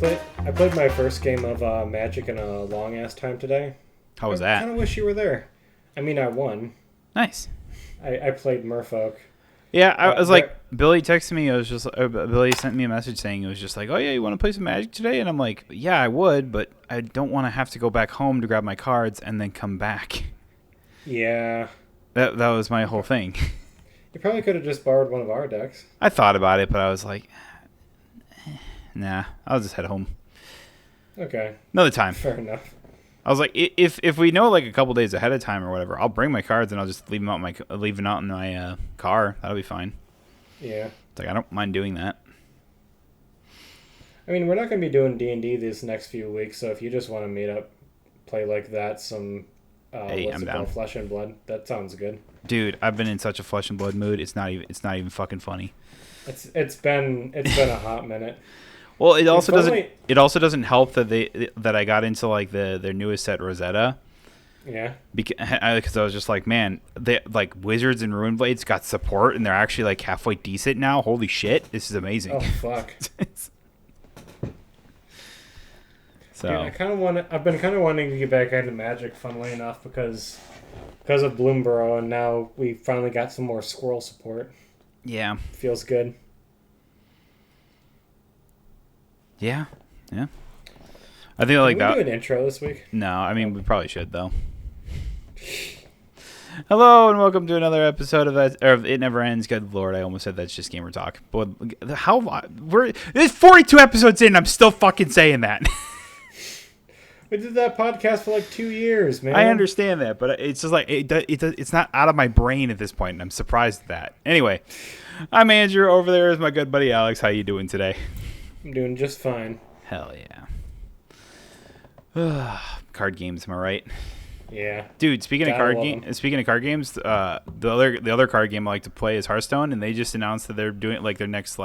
I played my first game of Magic in a long ass time today. How was I that? kind of wish you were there. I mean, I won. Nice. I played Merfolk. Yeah, I was like, There, Billy texted me. I was just, Billy sent me a message saying it was just like, oh yeah, you want to play some Magic today? And I'm like, yeah, I would, but I don't want to have to go back home to grab my cards and then come back. yeah. That was my whole thing. You probably could have just borrowed one of our decks. I thought about it, but I was like, nah, I'll just head home. Okay, Another time. fair enough. I was like, if we know like a couple days ahead of time or whatever, I'll bring my cards and I'll just leave them out in my car. That'll be fine. Yeah. It's like I don't mind doing that. I mean, we're not going to be doing D&D these next few weeks, so if you just want to meet up, play like that, some Hey, what's I'm it down. called, Flesh and Blood, that sounds good. Dude, I've been in such a flesh and blood mood. It's not even fucking funny. It's been a hot minute. Well, it also It's doesn't only- it also doesn't help that I got into like their newest set Rosetta Yeah. because I was just like, man, they like Wizards and Ruin Blades got support and they're actually like halfway decent now. Holy shit, this is amazing. Oh fuck. So Dude, I've been kind of wanting to get back into Magic, funnily enough, because of Bloomborough, and now we finally got some more Squirrel support. yeah, Feels good. yeah. I think I like Can we that. do an intro this week? No, I mean we probably should though. Hello and welcome to another episode of It Never Ends. Good Lord, I almost said that's just gamer talk. But there's 42 episodes in. I'm still fucking saying that. We did that podcast for like 2 years, man. I understand that, but it's just like it's not out of my brain at this point, and I'm surprised at that. Anyway, I'm Andrew. Over there is my good buddy Alex. How you doing today? I'm doing just fine. Hell yeah. Card games, am I right? Yeah. Dude, speaking of Gotta card love 'em. speaking of card games, the other card game I like to play is Hearthstone, and they just announced that they're doing like their next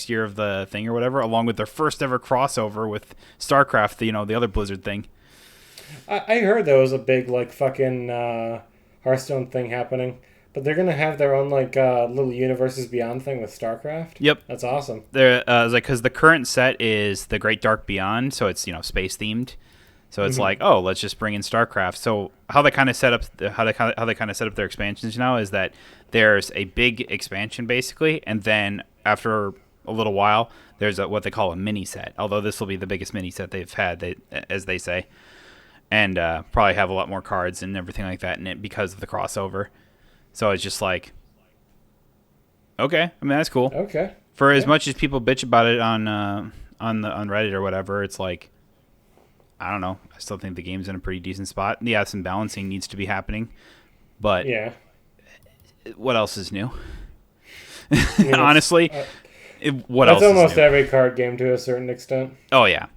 year of the thing or whatever, along with their first ever crossover with StarCraft, the other Blizzard thing. I heard there was a big like fucking Hearthstone thing happening, but they're gonna have their own like little universes beyond thing with StarCraft. Yep. That's awesome. There, because the current set is the Great Dark Beyond, so it's space themed. So it's like, oh, let's just bring in StarCraft. So how they kind of set up their expansions now is that there's a big expansion basically, and then after a little while, there's what they call a mini set. Although this will be the biggest mini set they've had, as they say, and probably have a lot more cards and everything like that in it because of the crossover. So it's just like, okay, I mean that's cool. Okay. For as Yeah. much as people bitch about it on Reddit or whatever, it's like, I don't know. I still think the game's in a pretty decent spot. Yeah, some balancing needs to be happening, but Yeah. what else is new? I mean, Honestly, what that's else almost is new? every card game to a certain extent. Oh yeah.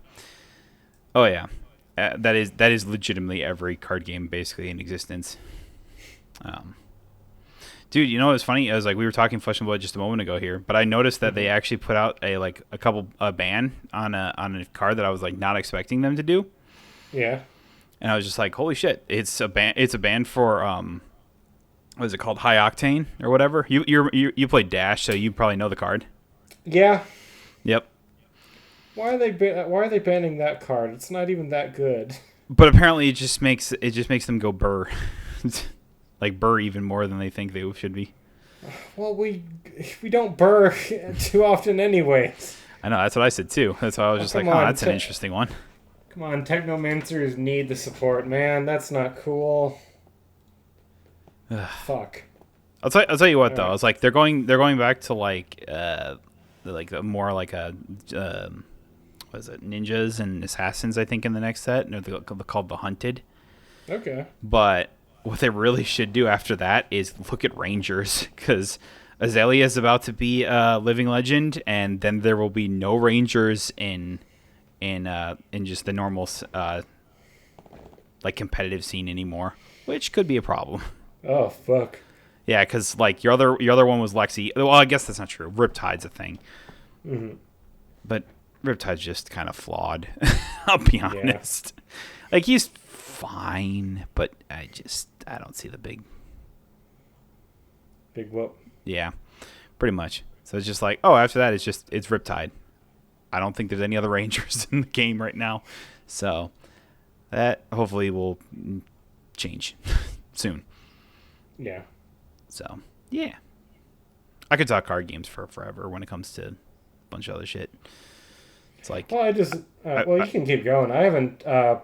That is legitimately every card game basically in existence. Dude, you know what's funny? I was like, we were talking Flesh and Blood just a moment ago here, but I noticed that they actually put out a ban on a card that I was like not expecting them to do. Yeah. And I was just like, holy shit, it's a ban for what is it called, High Octane or whatever. You played Dash, so you probably know the card. Yeah. Yep. Why are they banning that card? It's not even that good. But apparently it just makes them go burr. Like burr even more than they think they should be. Well, we don't burr too often anyways. I know, that's what I said too. That's why I was just like, come oh, on, that's an interesting one. Come on, Technomancers need the support, man. That's not cool. Fuck. I'll tell you what though. Alright. I was like, they're going back to like more like a what is it, ninjas and assassins, I think, in the next set. And they're called the Hunted. Okay. But what they really should do after that is look at Rangers, because Azalea is about to be a living legend, and then there will be no Rangers in just the normal like competitive scene anymore, which could be a problem. Oh fuck. Yeah, because like your other one was Lexi. Well, I guess that's not true. Riptide's a thing, but Riptide's just kind of flawed. I'll be honest. Like he's fine, but I don't see the big Big whoop. Yeah, pretty much. So it's just like, oh, after that, it's Riptide. I don't think there's any other Rangers in the game right now. So that hopefully will change soon. Yeah. So, yeah. I could talk card games for forever when it comes to a bunch of other shit. It's like... Well, you can keep going. I haven't I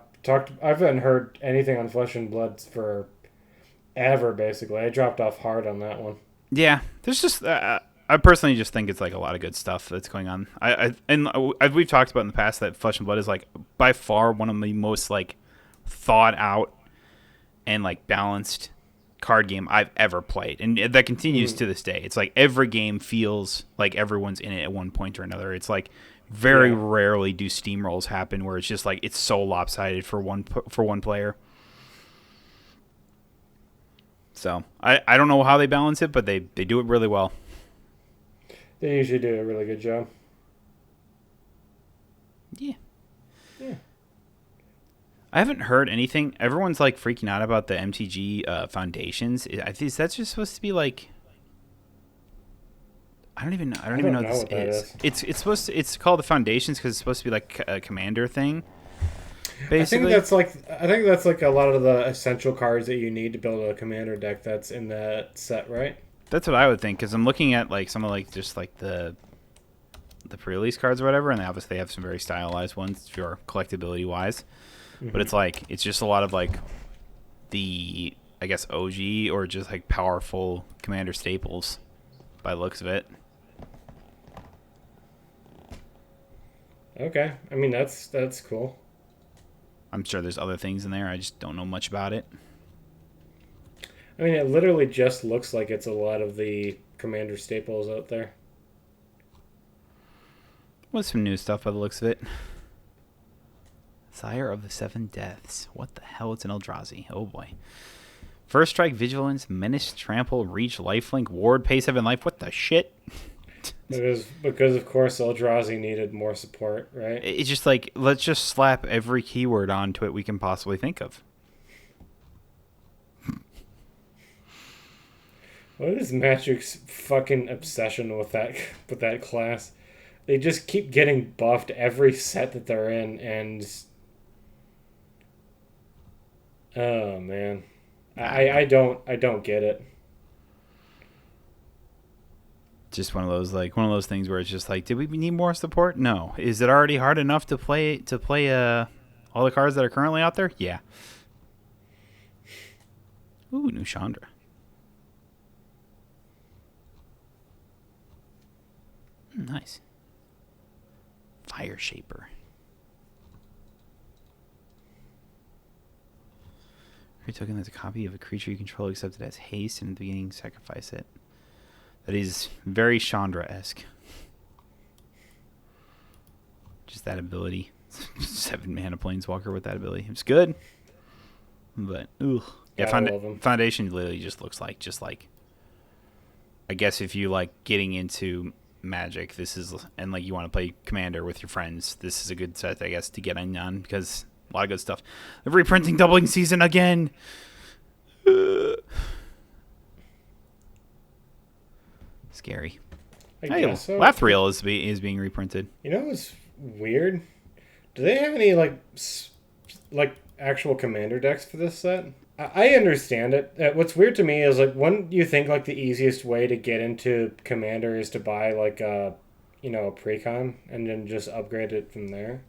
haven't heard anything on Flesh and Blood for ever, basically. I dropped off hard on that one. Yeah, there's just... I personally just think it's like a lot of good stuff that's going on. We've talked about in the past that Flesh and Blood is like by far one of the most like thought out and like balanced card game I've ever played, and that continues to this day. It's like every game feels like everyone's in it at one point or another. It's like very rarely do steamrolls happen where it's just like it's so lopsided for one player. So I don't know how they balance it, but they do it really well. They usually do a really good job. Yeah. Yeah. I haven't heard anything. Everyone's like freaking out about the MTG Foundations. Is that just supposed to be like? I don't even know what this is. It's called the Foundations because it's supposed to be like a commander thing. Basically, I think that's like a lot of the essential cards that you need to build a commander deck that's in that set, right? That's what I would think, because I'm looking at like some of like just like the pre-release cards or whatever, and they obviously have some very stylized ones for collectability wise. Mm-hmm. But it's just a lot of like the, I guess, OG or just like powerful commander staples by the looks of it. Okay, I mean that's cool. I'm sure there's other things in there. I just don't know much about it. I mean, it literally just looks like it's a lot of the commander staples out there. What's some new stuff by the looks of it? Sire of the Seven Deaths. What the hell? It's an Eldrazi. Oh boy. First strike, vigilance, menace, trample, reach, lifelink, ward, pay 7 life. What the shit? Because of course Eldrazi needed more support, right? It's just like, let's just slap every keyword onto it we can possibly think of. What is Magic's fucking obsession with that class? They just keep getting buffed every set that they're in, and oh man, I don't get it. Just one of those things where it's just like, did we need more support? No. Is it already hard enough to play all the cards that are currently out there? Yeah. Ooh, new Chandra. Nice. Fire Shaper. Every token that's a copy of a creature you control except it has haste, and in the beginning sacrifice it. That is very Chandra-esque. Just that ability. 7 mana planeswalker with that ability. It's good. But, ugh. Yeah, Foundation literally just looks like, I guess if you like getting into Magic, this is, and like you want to play Commander with your friends, this is a good set, I guess, to get in on, because a lot of good stuff. The reprinting doubling season again. Scary. I guess so. Lathreel is being reprinted. You know what's weird? Do they have any like actual Commander decks for this set? I understand it. What's weird to me is like, wouldn't you think like the easiest way to get into Commander is to buy like a precon and then just upgrade it from there?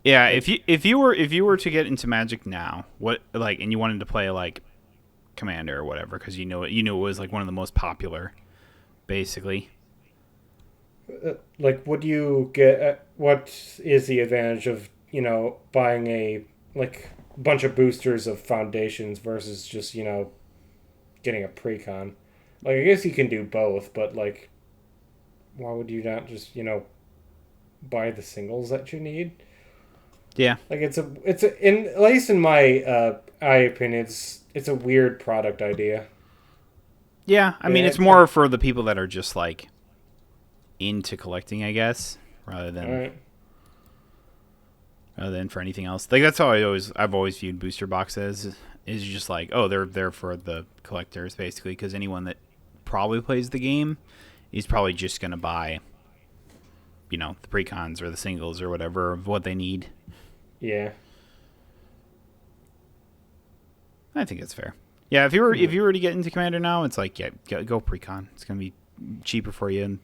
Yeah, if you were to get into Magic now, and you wanted to play like Commander or whatever, because you knew it was like one of the most popular, basically. Would you get? What is the advantage of buying a bunch of boosters of Foundations versus just getting a precon? Like, I guess you can do both, but like, why would you not just buy the singles that you need? Yeah, like at least in my opinion, it's a weird product idea. Yeah, I mean, it's more for the people that are just like into collecting, I guess, rather than for anything else. Like, that's how I've always viewed booster boxes. Is just like, oh, they're there for the collectors, basically, because anyone that probably plays the game is probably just gonna buy the precons or the singles or whatever of what they need. Yeah. I think it's fair. Yeah, if you were to get into Commander now, it's like go precon. It's gonna be cheaper for you and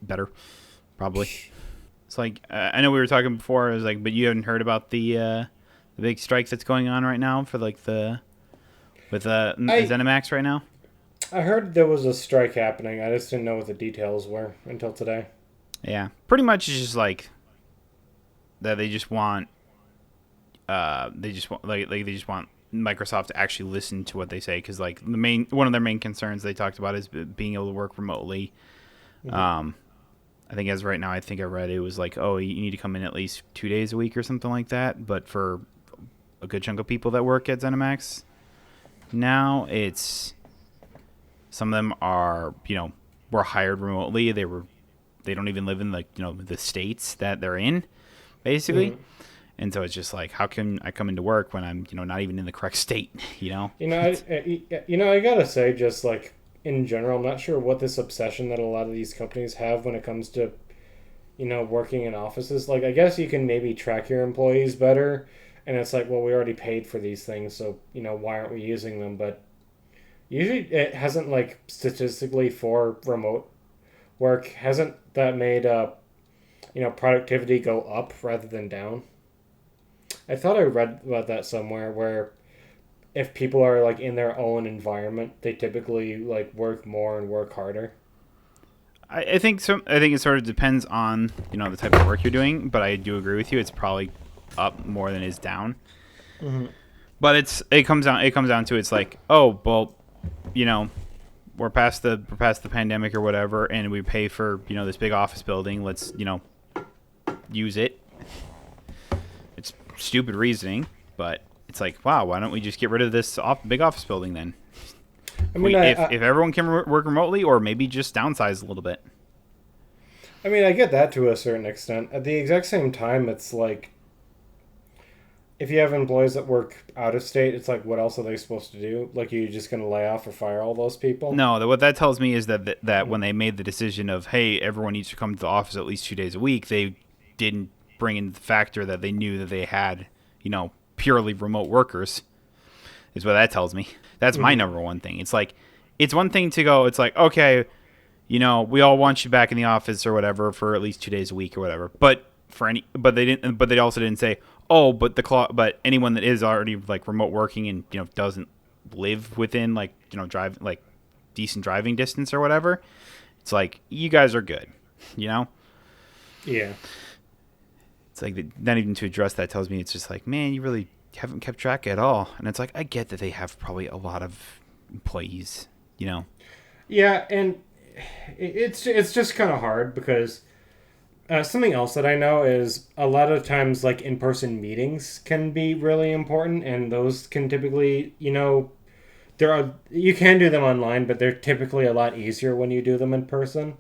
better, probably. It's like I know we were talking before. I was like, but you haven't heard about the big strike that's going on right now for like ZeniMax right now. I heard there was a strike happening. I just didn't know what the details were until today. Yeah, pretty much it's just like that. They just want Microsoft to actually listen to what they say, because like one of their main concerns they talked about is being able to work remotely. Mm-hmm. I think as right now, I think I read it was like, oh, you need to come in at least 2 days a week or something like that. But for a good chunk of people that work at ZeniMax now, it's some of them are were hired remotely. They don't even live in the states that they're in, basically. Mm-hmm. And so it's just like, how can I come into work when I'm not even in the correct state? I gotta say, just like in general, I'm not sure what this obsession that a lot of these companies have when it comes to working in offices. Like, I guess you can maybe track your employees better, and it's like, well, we already paid for these things, so why aren't we using them? But usually it hasn't, like, statistically for remote work, hasn't that made productivity go up rather than down? I thought I read about that somewhere, where if people are like in their own environment, they typically like work more and work harder. I think so. I think it sort of depends on the type of work you're doing, but I do agree with you. It's probably up more than it is down. Mm-hmm. But it comes down to it's like, oh well, we're past the pandemic or whatever, and we pay for this big office building. Let's use it. It's stupid reasoning, but it's like, wow, why don't we just get rid of this big office building then? I mean, if everyone can work remotely, or maybe just downsize a little bit. I mean, I get that to a certain extent. At the exact same time, it's like, if you have employees that work out of state, it's like, what else are they supposed to do? Like, are you just going to lay off or fire all those people? No, what that tells me is that when they made the decision of, hey, everyone needs to come to the office at least 2 days a week, they didn't bring in the factor that they knew that they had, purely remote workers, is what that tells me. That's my number one thing. It's like, it's one thing to go, it's like, okay, we all want you back in the office or whatever for at least 2 days a week or whatever. But they also didn't say, oh, but anyone that is already like remote working and doesn't live within like drive like decent driving distance or whatever, it's like, you guys are good, Yeah. It's like, not even to address that tells me it's just like, man, you really haven't kept track at all. And it's like, I get that they have probably a lot of employees, Yeah, and it's just kind of hard because something else that I know is a lot of times like in-person meetings can be really important, and those can typically, you can do them online, but they're typically a lot easier when you do them in person.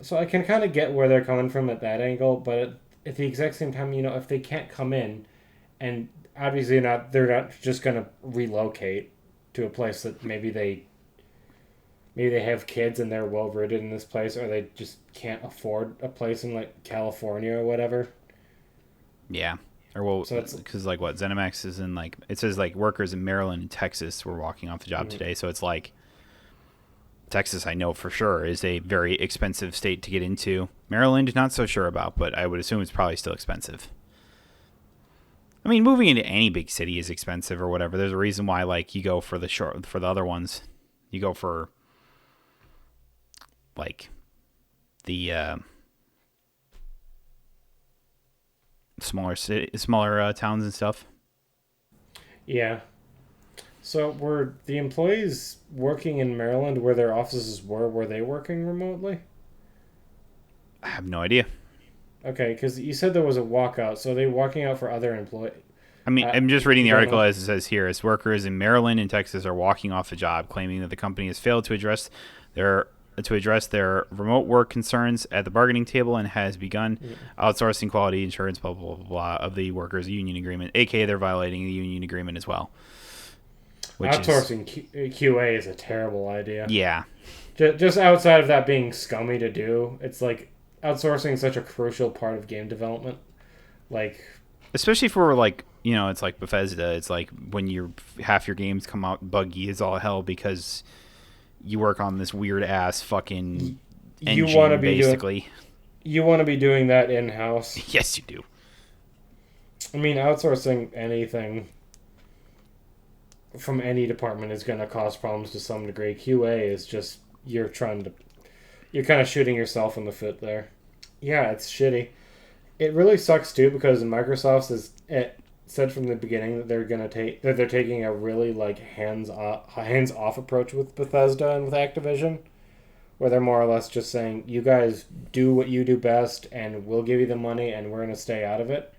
So I can kind of get where they're coming from at that angle, but at the exact same time, if they can't come in, and obviously they're not just going to relocate to a place that maybe they have kids and they're well rooted in this place, or they just can't afford a place in like California or whatever. Yeah. Or well, because like what ZeniMax is in, like, it says like workers in Maryland and Texas were walking off the job today. So it's like, Texas, I know for sure, is a very expensive state to get into. Maryland, not so sure about, but I would assume it's probably still expensive. I mean, moving into any big city is expensive or whatever. There's a reason why, like, you go for the other ones. You go for like the smaller towns and stuff. Yeah. So were the employees working in Maryland where their offices were they working remotely? I have no idea. Okay, because you said there was a walkout, so are they walking out for other employees? I mean, I'm just reading the article as it says here. As workers in Maryland and Texas are walking off the job, claiming that the company has failed to address their remote work concerns at the bargaining table and has begun outsourcing quality assurance, blah, blah, blah, blah, of the workers' union agreement, aka they're violating the union agreement as well. Outsourcing QA is a terrible idea. Yeah. Just outside of that being scummy to do, it's like, outsourcing is such a crucial part of game development. Like, especially for like it's like Bethesda. It's like when half your games come out buggy as all hell because you work on this weird ass fucking engine, want to be basically. You want to be doing that in house. Yes, you do. I mean, outsourcing anything from any department is going to cause problems to some degree. QA is just you're kind of shooting yourself in the foot there. Yeah, it's shitty. It really sucks too because Microsoft it said from the beginning that they're taking a really like hands off approach with Bethesda and with Activision, where they're more or less just saying, you guys do what you do best and we'll give you the money and we're going to stay out of it.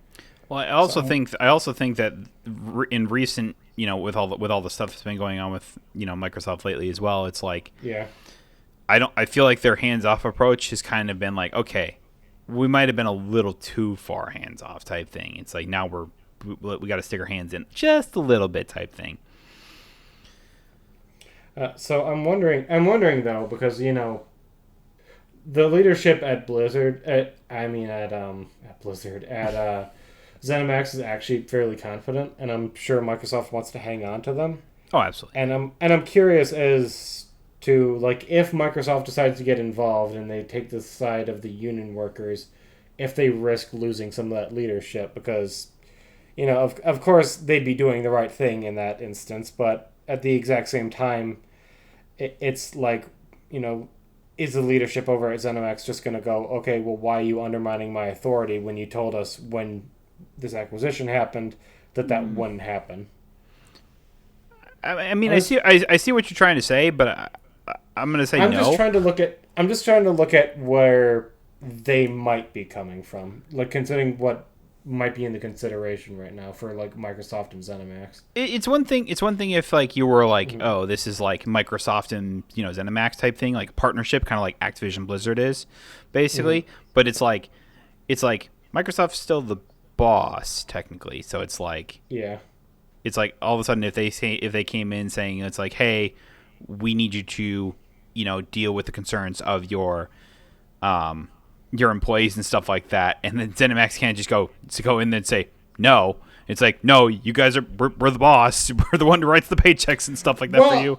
Well, I also think that in recent, with all the stuff that's been going on with, Microsoft lately as well, it's like, yeah, I feel like their hands off approach has kind of been like, okay, we might have been a little too far hands off type thing. It's like now we got to stick our hands in just a little bit type thing. So I'm wondering though, because the leadership at Blizzard, at Blizzard, at ZeniMax is actually fairly confident, and I'm sure Microsoft wants to hang on to them. Oh, absolutely. And I'm curious as to like if Microsoft decides to get involved and they take the side of the union workers, if they risk losing some of that leadership, because of course they'd be doing the right thing in that instance, but at the exact same time, it's like, is the leadership over at ZeniMax just going to go, okay, well, why are you undermining my authority when you told us when this acquisition happened that wouldn't happen? I mean, I see what you're trying to say, but I'm going to say no. I'm just trying to look at where they might be coming from, like considering what might be in the consideration right now for like Microsoft and ZeniMax. It's one thing if like you were like, oh, this is like Microsoft and ZeniMax type thing, like partnership, kind of like Activision Blizzard is, basically. But it's like Microsoft's still the boss technically, so it's like it's like all of a sudden if they came in saying it's like, hey, we need you to deal with the concerns of your employees and stuff like that, and then ZeniMax can't just go in there and say no. It's like, no, you guys we're the boss. We're the one who writes the paychecks and stuff like that for you.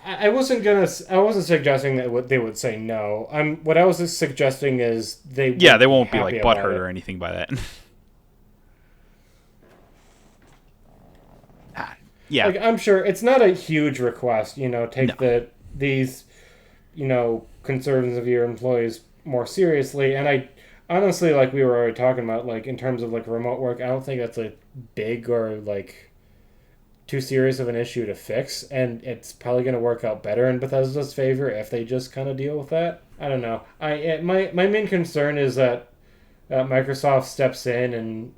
I wasn't suggesting that they would say no. What I was suggesting is they won't be like butthurt or anything by that. Yeah, like I'm sure it's not a huge request. Take these concerns of your employees more seriously, and I honestly, like we were already talking about, like in terms of like remote work, I don't think that's a big or like too serious of an issue to fix, and it's probably going to work out better in Bethesda's favor if they just kind of deal with that. I don't know. My main concern is that Microsoft steps in and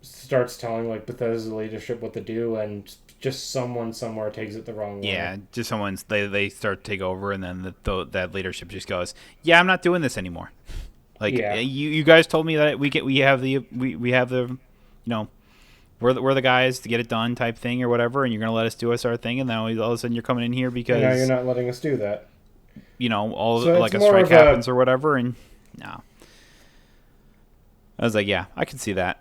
starts telling like Bethesda's leadership what to do, and just someone somewhere takes it the wrong way. Yeah, just they start to take over, and then that leadership just goes, yeah, I'm not doing this anymore. Like, you guys told me that we have the we're the guys to get it done type thing or whatever, and you're gonna let us do our thing, and then all of a sudden you're coming in here because now you're not letting us do that. Like a strike happens or whatever, and no. I was like, yeah, I can see that.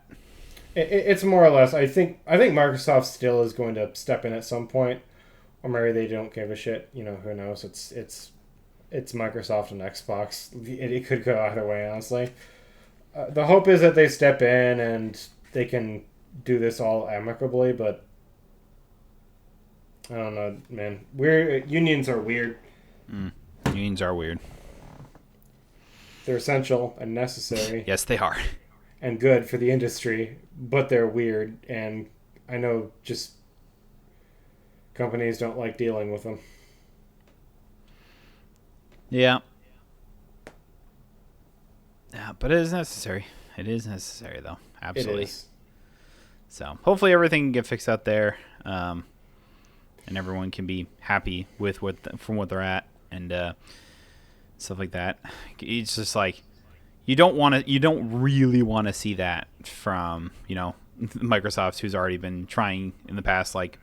It's more or less. I think Microsoft still is going to step in at some point, or maybe they don't give a shit. Who knows? It's Microsoft and Xbox. It could go either way, honestly. The hope is that they step in and they can do this all amicably, but I don't know, man. Unions are weird. Unions are weird. They're essential and necessary. Yes, they are. And good for the industry, but they're weird, and I know just companies don't like dealing with them. Yeah. Yeah, but it is necessary. It is necessary, though. Absolutely. So hopefully everything can get fixed out there, and everyone can be happy with from what they're at and stuff like that. It's just like you don't really want to see that from Microsoft, who's already been trying in the past like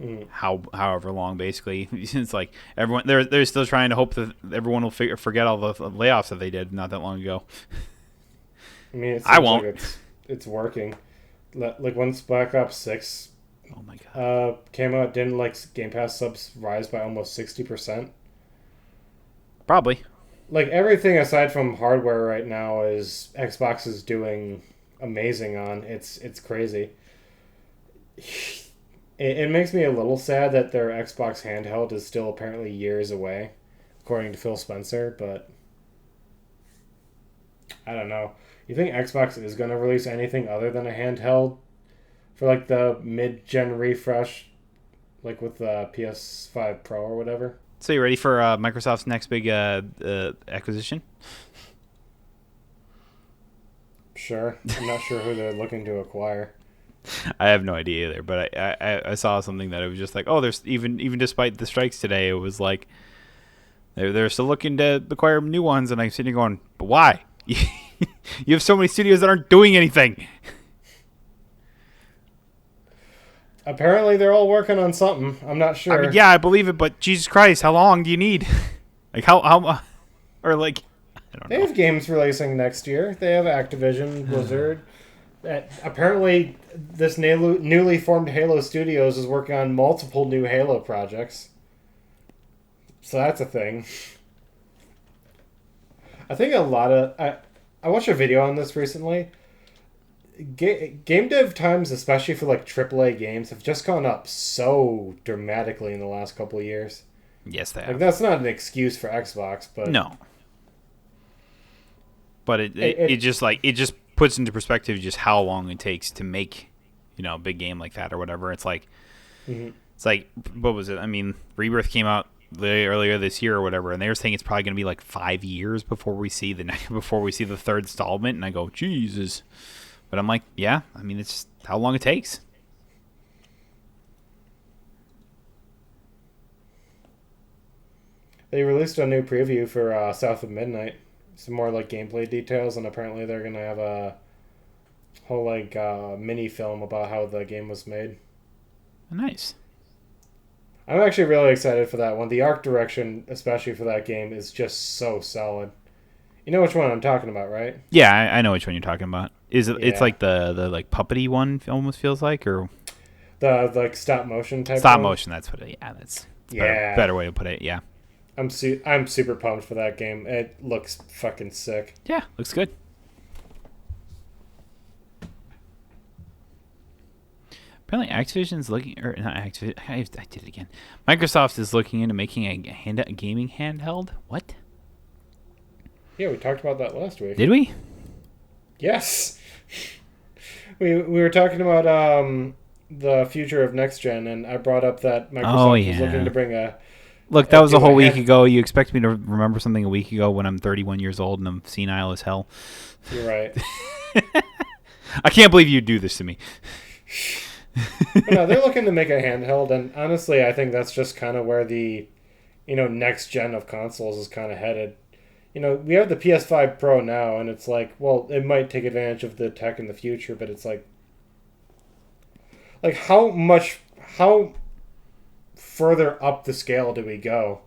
Mm. however long. Basically, it's like everyone they're still trying to hope that everyone will forget all the layoffs that they did not that long ago. I mean, it I seems like won't. it's working. Like once Black Ops 6 Oh my god. came out, didn't like Game Pass subs rise by almost 60%? Probably. Like everything aside from hardware right now is Xbox is doing amazing on. It's crazy. It makes me a little sad that their Xbox handheld is still apparently years away, according to Phil Spencer, but I don't know. You think Xbox is going to release anything other than a handheld for like the mid-gen refresh, like with the PS5 Pro or whatever? So you ready for Microsoft's next big acquisition? Sure. I'm not sure who they're looking to acquire. I have no idea either, but I saw something that it was just like, oh, there's even despite the strikes today, it was like they're still looking to acquire new ones, and I'm sitting here going, but why? You have so many studios that aren't doing anything. Apparently, they're all working on something. I'm not I sure. mean, yeah, I believe it, but Jesus Christ, how long do you need? Like or like I don't They know. have games releasing next year. They have Activision, Blizzard. Apparently, this newly formed Halo Studios is working on multiple new Halo projects. So that's a thing. I think a lot of I watched a video on this recently. Game dev times, especially for like AAA games, have just gone up so dramatically in the last couple of years. Yes, they Like have. that's not an excuse for Xbox, but No, but it, it it just like it just puts into perspective just how long it takes to make, a big game like that or whatever. mhm. It's like what was it? I mean, Rebirth came out earlier this year or whatever, and they were saying it's probably going to be like 5 years before we see the before we see the third installment. And I go, Jesus. But I'm like, yeah. I mean, it's how long it takes. They released a new preview for South of Midnight. Some more like gameplay details, and apparently they're gonna have a whole like mini film about how the game was made. Nice. I'm actually really excited for that one. The art direction, especially for that game, is just so solid. You know which one I'm talking about, right? Yeah, I know which one you're talking about. Is it? It's Yeah, like the like puppety one. Almost feels like, or the like stop motion type stop one. motion. That's what. Yeah, that's Yeah, better way to put it. Yeah. I'm super pumped for that game. It looks fucking sick. Yeah, looks good. Apparently, Activision's looking, or not Activision. I did it again. Microsoft is looking into making a gaming handheld. What? Yeah, we talked about that last week. Did we? Yes. We were talking about the future of next gen, and I brought up that Oh Microsoft was looking yeah. to bring a Look, that was a do whole week hand. ago. You expect me to remember something a week ago when I'm 31 years old and I'm senile as hell? You're right. I can't believe you do this to me. But no, they're looking to make a handheld, and honestly, I think that's just kind of where the next gen of consoles is kind of headed. We have the PS5 Pro now, and it's like, well, it might take advantage of the tech in the future, but it's like how further up the scale do we go?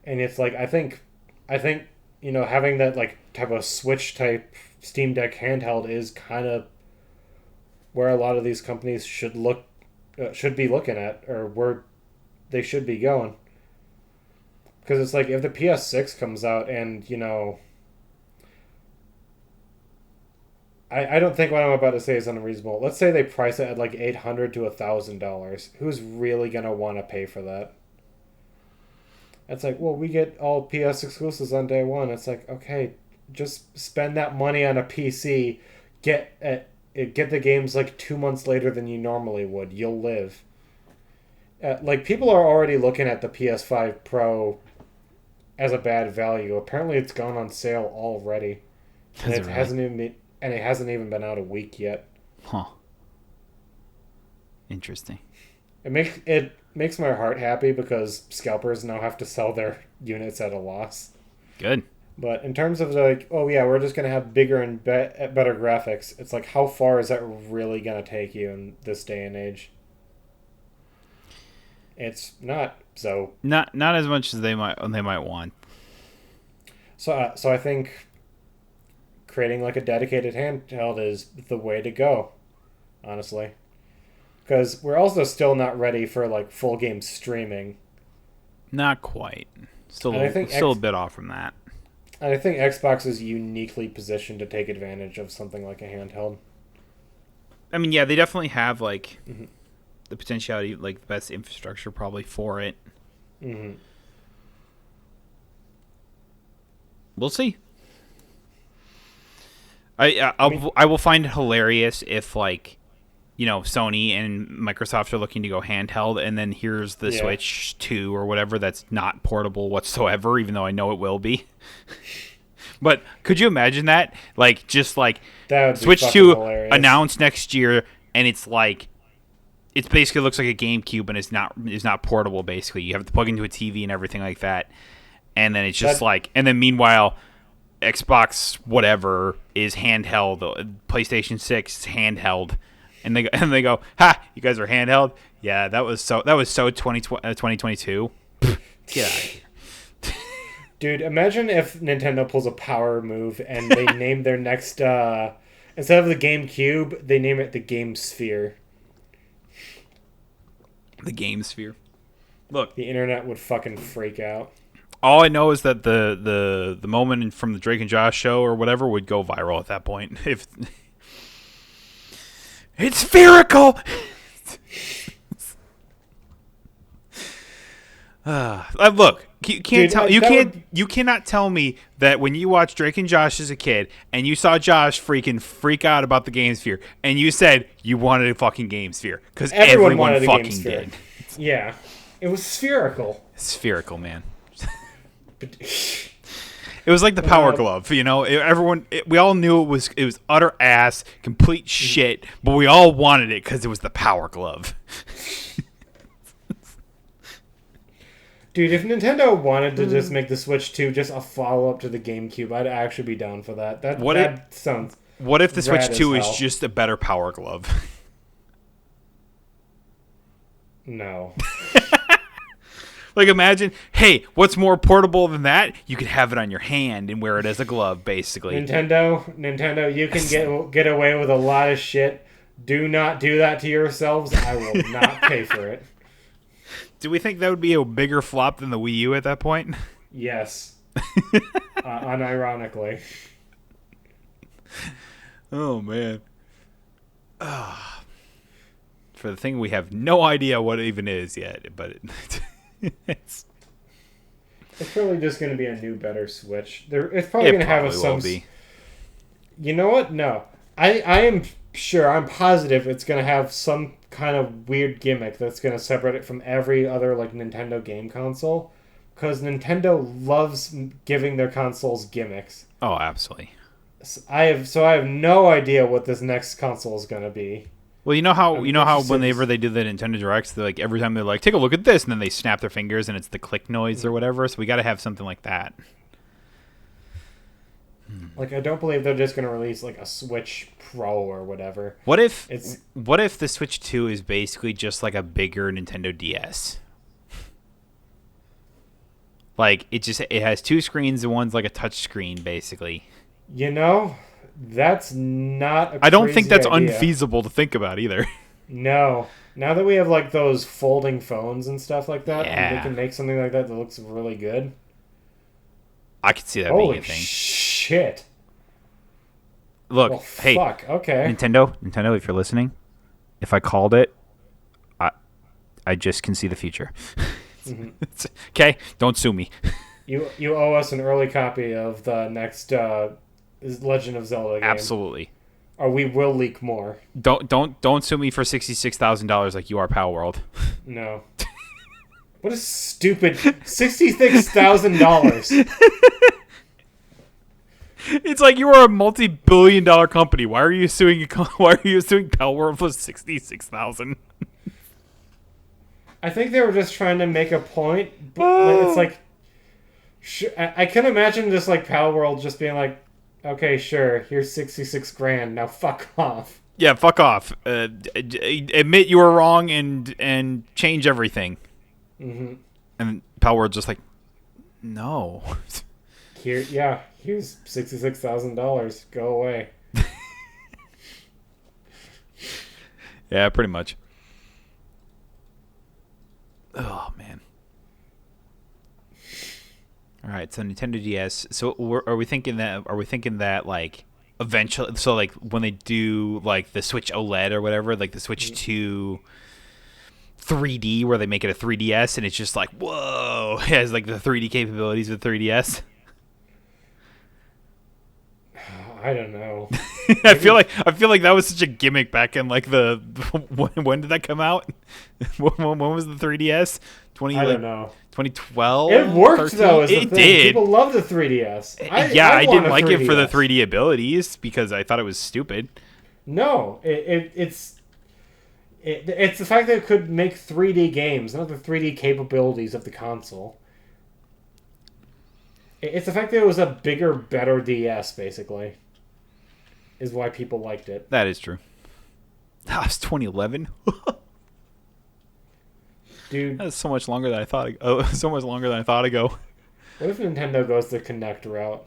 And it's like I think having that like type of Switch type Steam Deck handheld is kind of where a lot of these companies should be looking at, or where they should be going. Because it's like if the PS6 comes out and I don't think what I'm about to say is unreasonable. Let's say they price it at like $800 to $1,000. Who's really gonna want to pay for that? It's like, well, we get all PS exclusives on day one. It's like, okay, just spend that money on a PC. Get the games like 2 months later than you normally would. You'll live. Like people are already looking at the PS5 Pro as a bad value. Apparently, it's gone on sale already, and Is it it really? hasn't even been out a week yet. Huh. Interesting. It makes my heart happy because scalpers now have to sell their units at a loss. Good. But in terms of like, oh yeah, we're just gonna have bigger and better graphics. It's like, how far is that really gonna take you in this day and age? It's not. So Not as much as they might want. so I think creating like a dedicated handheld is the way to go, honestly. Because we're also still not ready for like full game streaming. Not quite. Still, And I think still a bit off from that. And I think Xbox is uniquely positioned to take advantage of something like a handheld. I mean, yeah, they definitely have like Mm-hmm. the potentiality, like the best infrastructure probably for it. Mm-hmm. We'll see. I will find it hilarious if like, Sony and Microsoft are looking to go handheld, and then here's the Switch 2 or whatever that's not portable whatsoever, even though I know it will be. But could you imagine that? Like, just like That would be Switch fucking 2 hilarious. announced next year, and it's like, it basically looks like a GameCube, and it's not portable. Basically, you have to plug into a TV and everything like that, and then it's just and then meanwhile, Xbox whatever is handheld, PlayStation 6 is handheld, and they go, ha, you guys are handheld. Yeah, that was so 2022. Get out of here. Dude, imagine if Nintendo pulls a power move and they name their next instead of the GameCube, they name it the Game Sphere. The Game Sphere. Look, The internet would fucking freak out. all I know is that the moment from the Drake and Josh show or whatever would go viral at that point. If it's spherical. Look, you can't Dude, you cannot tell me that when you watched Drake and Josh as a kid and you saw Josh freak out about the Game Sphere and you said you wanted a fucking Game Sphere because everyone wanted a Game fucking Sphere. did. Yeah. It was spherical. Spherical, man. But It was like the Power Glove, we all knew it was utter ass, complete shit, but we all wanted it because it was the Power Glove. Dude, if Nintendo wanted to just make the Switch 2 just a follow-up to the GameCube, I'd actually be down for that. That sounds What if the Switch rad as 2 is hell. just a better Power Glove? No. Like, imagine, hey, what's more portable than that? You could have it on your hand and wear it as a glove, basically. Nintendo, you can get away with a lot of shit. Do not do that to yourselves. I will not pay for it. Do we think that would be a bigger flop than the Wii U at that point? Yes. Unironically. Oh, man. For the thing we have no idea what it even is yet, but it's probably just going to be a new, better Switch. It's probably going to have will be. You know what? No. I am sure, I'm positive it's going to have some kind of weird gimmick that's going to separate it from every other like Nintendo game console. Because Nintendo loves giving their consoles gimmicks. Oh, absolutely. So I have no idea what this next console is going to be. Well, you know how interested whenever they do the Nintendo Directs, they're like every time they're like, take a look at this, and then they snap their fingers and it's the click noise or whatever. So we got to have something like that. Like, I don't believe they're just going to release like a Switch Pro or whatever. What if the Switch 2 is basically just like a bigger Nintendo DS? Like it has two screens and one's like a touch screen, basically. You know, that's not a I don't think crazy that's idea. unfeasible to think about either. No. Now that we have like those folding phones and stuff like that, and Yeah. we can make something like that that looks really good. I could see that being Holy a thing. shit. Look, Well, hey, fuck, okay. Nintendo, if you're listening, if I called it, I just can see the future. Mhm. Okay, don't sue me. You owe us an early copy of the next Legend of Zelda game. Absolutely. Or we will leak more. Don't sue me for $66,000 like you are Pal World. No. What a stupid $66,000. It's like you are a multi-billion-dollar company. Why are you suing Pal World for $66,000? I think they were just trying to make a point, but it's like I can imagine just like Pal World just being like, okay, sure, here's 66 grand. Now fuck off. Yeah, fuck off. Admit you were wrong and change everything. Mm-hmm. And Palworld's just like, no. Here's $66,000. Go away. Yeah, pretty much. Oh man. All right, so Nintendo DS. So are we thinking that? Are we thinking that like eventually? So like when they do like the Switch OLED or whatever, like the Switch 2 3D, where they make it a 3DS, and it's just like whoa, it has like the 3D capabilities of 3DS. I don't know. I feel like that was such a gimmick back in like the when did that come out? When was the 3DS? I don't know. 2012. It worked 13? though. Is the It thing. did. People love the 3DS. I want didn't a like it for the 3DS. 3D abilities because I thought it was stupid. No, it's the fact that it could make 3D games, not the 3D capabilities of the console. It's the fact that it was a bigger, better DS, basically, is why people liked it. That is true. That was 2011. Dude, That's so much longer than I thought. Oh, so much longer than I thought ago. what if Nintendo goes the Kinect route?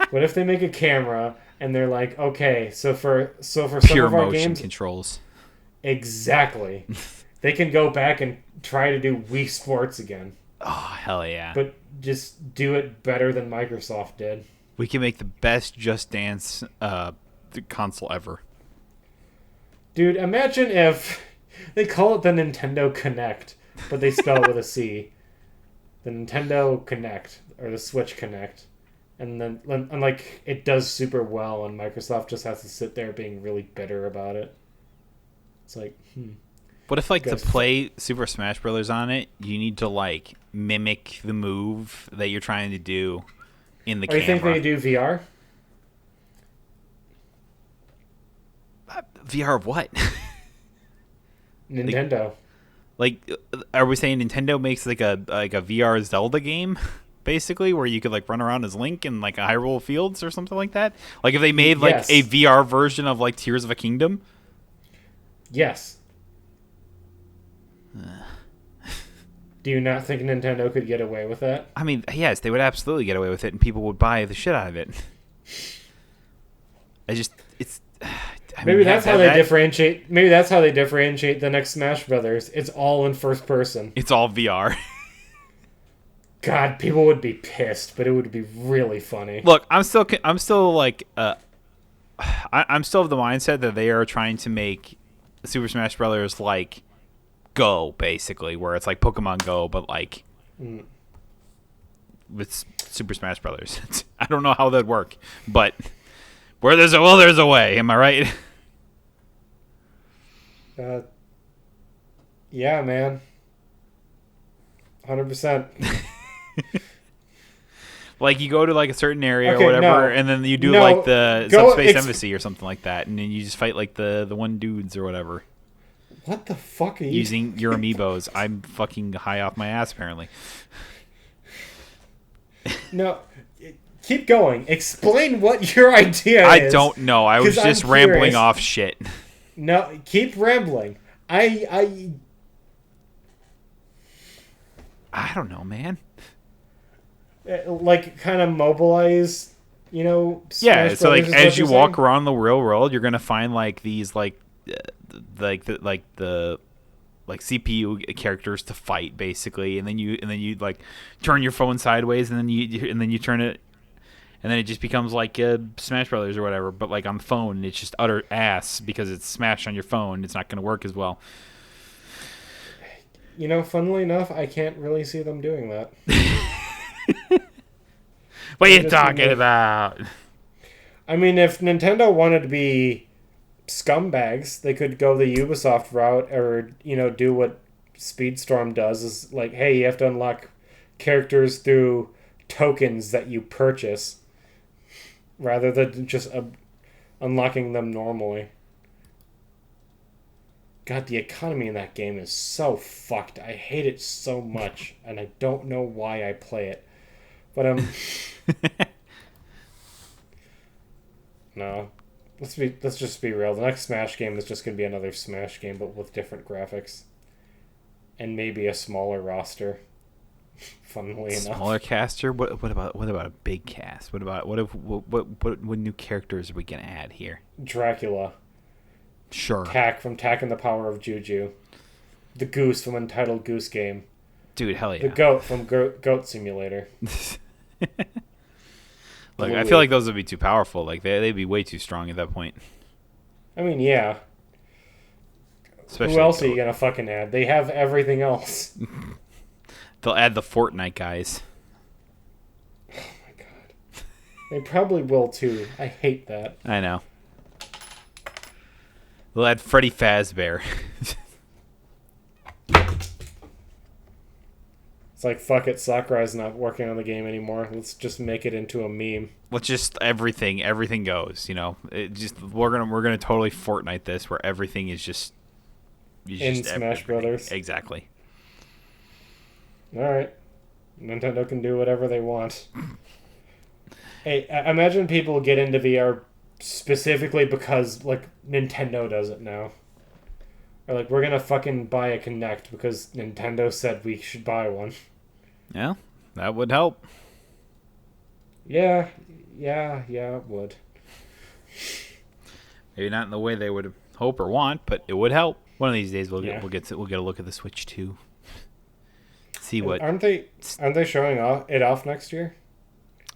What if they make a camera and they're like, okay, so for some Pure of our motion games, controls. exactly, they can go back and try to do Wii Sports again, Oh hell yeah! but just do it better than Microsoft did. We can make the best Just Dance console ever. Dude, imagine if they call it the Nintendo Connect, but they spell it with a C. The Nintendo Connect, or the Switch Connect. And then, and like, it does super well, and Microsoft just has to sit there being really bitter about it. It's like, What if like to Guys- play Super Smash Brothers on it, you need to like mimic the move that you're trying to do in the Or you think camera? they do VR? VR of what? Nintendo. Like, are we saying Nintendo makes like a VR Zelda game, basically, where you could like run around as Link in like Hyrule Fields or something like that? Like if they made like Yes. a VR version of like Tears of a Kingdom? Yes. Do you not think Nintendo could get away with that? I mean, yes, they would absolutely get away with it, and people would buy the shit out of it. I mean, Maybe that's how they that- differentiate. Maybe that's how they differentiate the next Smash Brothers. It's all in first person. It's all VR. God, people would be pissed, but it would be really funny. Look, I'm still like, I'm still of the mindset that they are trying to make Super Smash Brothers like Go, basically, where it's like Pokemon Go, but like with Super Smash Brothers. I don't know how that'd work, but where there's a will, there's a way. Am I right? Yeah, man. 100%. Like you go to like a certain area Okay, or whatever, no. and then you do No, like the go Subspace Embassy or something like that, and then you just fight like the one dudes or whatever What the fuck are you using your amiibos. I'm fucking high off my ass apparently. No, keep going. Explain what your idea I is. don't know. I was 'Cause I'm just rambling curious. off shit. No, keep rambling. I don't know, man. Like kind of mobilize, Yeah, Smash so like Brothers is what as you you're walk saying? around the real world, you're gonna find like these like the CPU characters to fight basically, and then you like turn your phone sideways, and then you turn it, and then it just becomes like Smash Brothers or whatever, but like on the phone, and it's just utter ass because it's Smash on your phone. It's not gonna work as well. Funnily enough, I can't really see them doing that. What are you just talking remove- about? I mean, if Nintendo wanted to be scumbags, they could go the Ubisoft route, or do what Speedstorm does. Is like, hey, you have to unlock characters through tokens that you purchase, rather than just unlocking them normally. God, the economy in that game is so fucked. I hate it so much, and I don't know why I play it. But no. Let's just be real. The next Smash game is just gonna be another Smash game, but with different graphics. and maybe a smaller roster. Funnily enough, Smaller caster. What about a big cast? What new characters are we gonna add here? Dracula, Sure, Tak from Tak and the Power of Juju, the Goose from Untitled Goose Game, dude. Hell the yeah. Goat from Goat Simulator. Like I feel like those would be too powerful. Like they'd be way too strong at that point. I mean, yeah. Especially Who else are you gonna fucking add? They have everything else. They'll add the Fortnite guys. Oh my god. They probably will too. I hate that. I know. They'll add Freddy Fazbear. It's like, fuck it, Sakurai's not working on the game anymore. Let's just make it into a meme. Let's just everything goes. You know, we're gonna totally Fortnite this, where everything is just In Smash Brothers. Exactly. Alright. Nintendo can do whatever they want. Hey, imagine people get into VR specifically because, like, Nintendo does it now. Or, like, we're gonna fucking buy a Kinect because Nintendo said we should buy one. Yeah, that would help. Yeah, it would. Maybe not in the way they would hope or want, but it would help. One of these days we'll Yeah. get a look at the Switch 2. See what. Aren't they showing it off next year?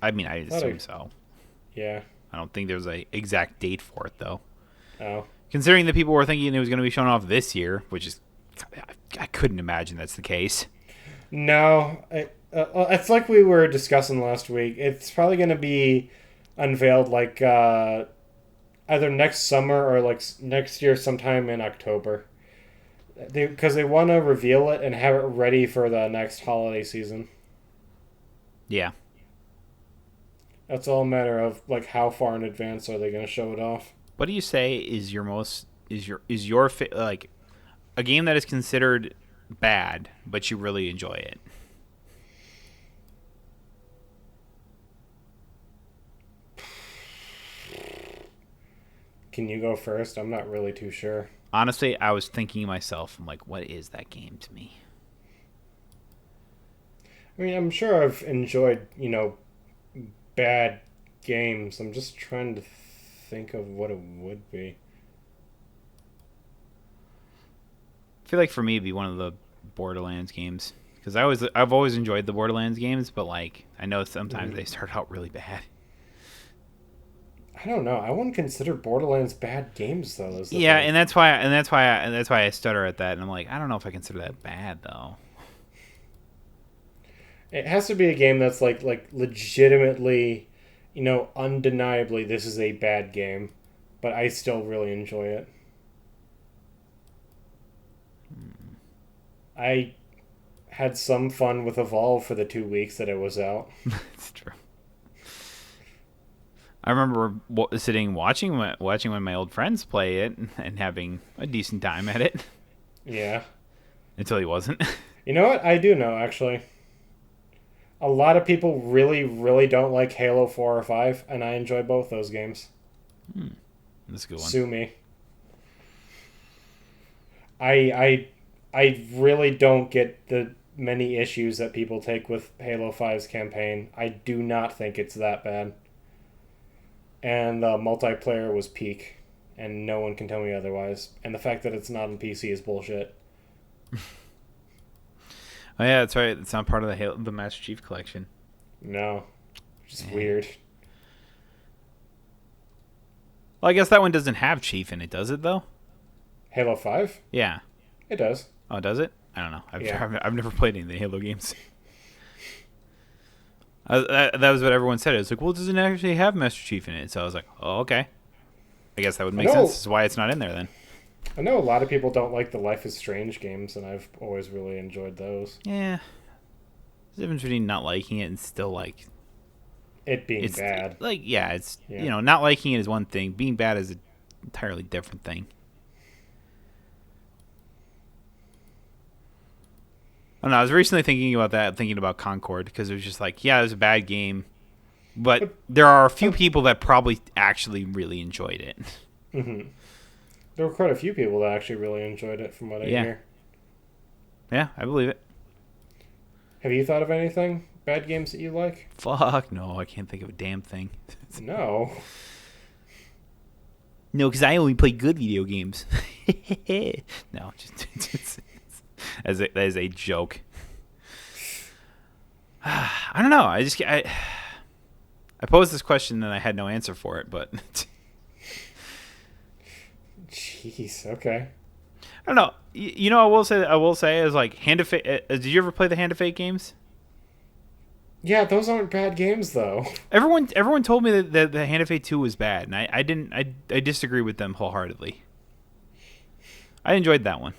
I mean, I assume so. Yeah. I don't think there's a exact date for it though. Oh. Considering that people were thinking it was going to be shown off this year, which is, I couldn't imagine that's the case. No, it's like we were discussing last week. It's probably going to be unveiled like either next summer or like next year sometime in October. Because they want to reveal it and have it ready for the next holiday season. Yeah. That's all a matter of like how far in advance are they going to show it off. What do you say is your like a game that is considered bad but you really enjoy it? Can you go first? I'm not really too sure. Honestly, I was thinking to myself, I'm like, what is that game to me? I mean, I'm sure I've enjoyed, bad games. I'm just trying to think of what it would be. I feel like for me it'd be one of the Borderlands games, because I've always enjoyed the Borderlands games, but like I know sometimes they start out really bad. I don't know. I wouldn't consider Borderlands bad games though. Yeah, and that's why I stutter at that, and I'm like, I don't know if I consider that bad though. It has to be a game that's like legitimately, undeniably this is a bad game, but I still really enjoy it. I had some fun with Evolve for the 2 weeks that it was out. It's true. I remember sitting watching when my old friends play it and having a decent time at it. Yeah. Until he wasn't. You know what? I do know, actually. A lot of people really, really don't like Halo 4 or 5, and I enjoy both those games. That's a good one. Sue me. I really don't get the many issues that people take with Halo 5's campaign. I do not think it's that bad. And the multiplayer was peak, and no one can tell me otherwise. And the fact that it's not on PC is bullshit. Oh yeah, that's right. It's not part of the Master Chief Collection. No. Just weird. Well, I guess that one doesn't have Chief in it, does it though? Halo 5? Yeah. It does. Oh, does it? I don't know. I've never played any of the Halo games. That was what everyone said. It was like, well, it doesn't actually have Master Chief in it. So I was like, oh, okay. I guess that would make sense. That's why it's not in there then. I know a lot of people don't like the Life is Strange games, and I've always really enjoyed those. Yeah. There's a difference between not liking it and still like it being bad. Like, yeah, not liking it is one thing. Being bad is an entirely different thing. I don't know. I was recently thinking about Concord, because it was just like, yeah, it was a bad game, but there are a few people that probably actually really enjoyed it. Mm-hmm. There were quite a few people that actually really enjoyed it, from what I hear. Yeah, I believe it. Have you thought of anything bad games that you like? Fuck no, I can't think of a damn thing. No. No, because I only play good video games. No, just that is a joke. I don't know. I posed this question and I had no answer for it, but Jeez. Okay. I don't know. You know, I will say is like Hand of Fate. Did you ever play the Hand of Fate games? Yeah, those aren't bad games though. Everyone told me that the Hand of Fate 2 was bad, and I didn't. I disagree with them wholeheartedly. I enjoyed that one.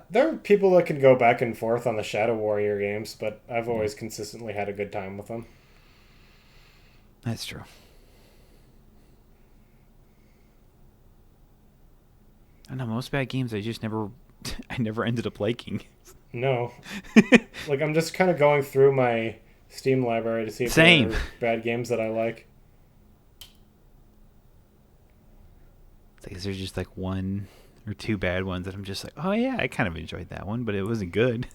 There are people that can go back and forth on the Shadow Warrior games, but I've always consistently had a good time with them. That's true. I know most bad games I just never I never ended up liking. No. Like, I'm just kind of going through my Steam library to see if there are bad games that I like. Is there just like one or two bad ones that I'm just like, oh yeah, I kind of enjoyed that one, but it wasn't good.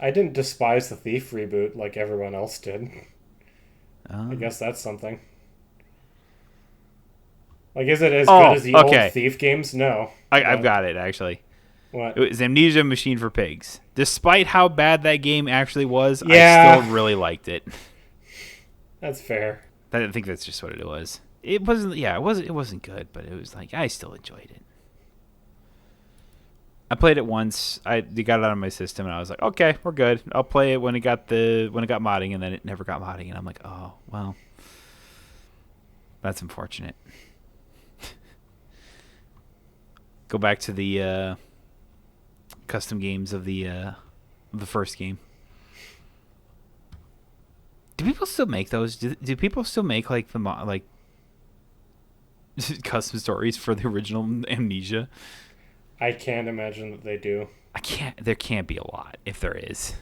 I didn't despise the Thief reboot like everyone else did. I guess that's something. Like, is it as good as the old Thief games? No. I've got it, actually. What? It was Amnesia Machine for Pigs. Despite how bad that game actually was, yeah. I still really liked it. That's fair. I think that's just what it was. It wasn't. Yeah, it wasn't good, but it was like I still enjoyed it. I played it once. I got it out of my system, and I was like, okay, we're good. I'll play it when it got modding, and then it never got modding, and I'm like, oh well, that's unfortunate. Go back to the custom games of the first game. Do people still make those? Do people still make like the custom stories for the original Amnesia? I can't imagine that they do. There can't be a lot if there is.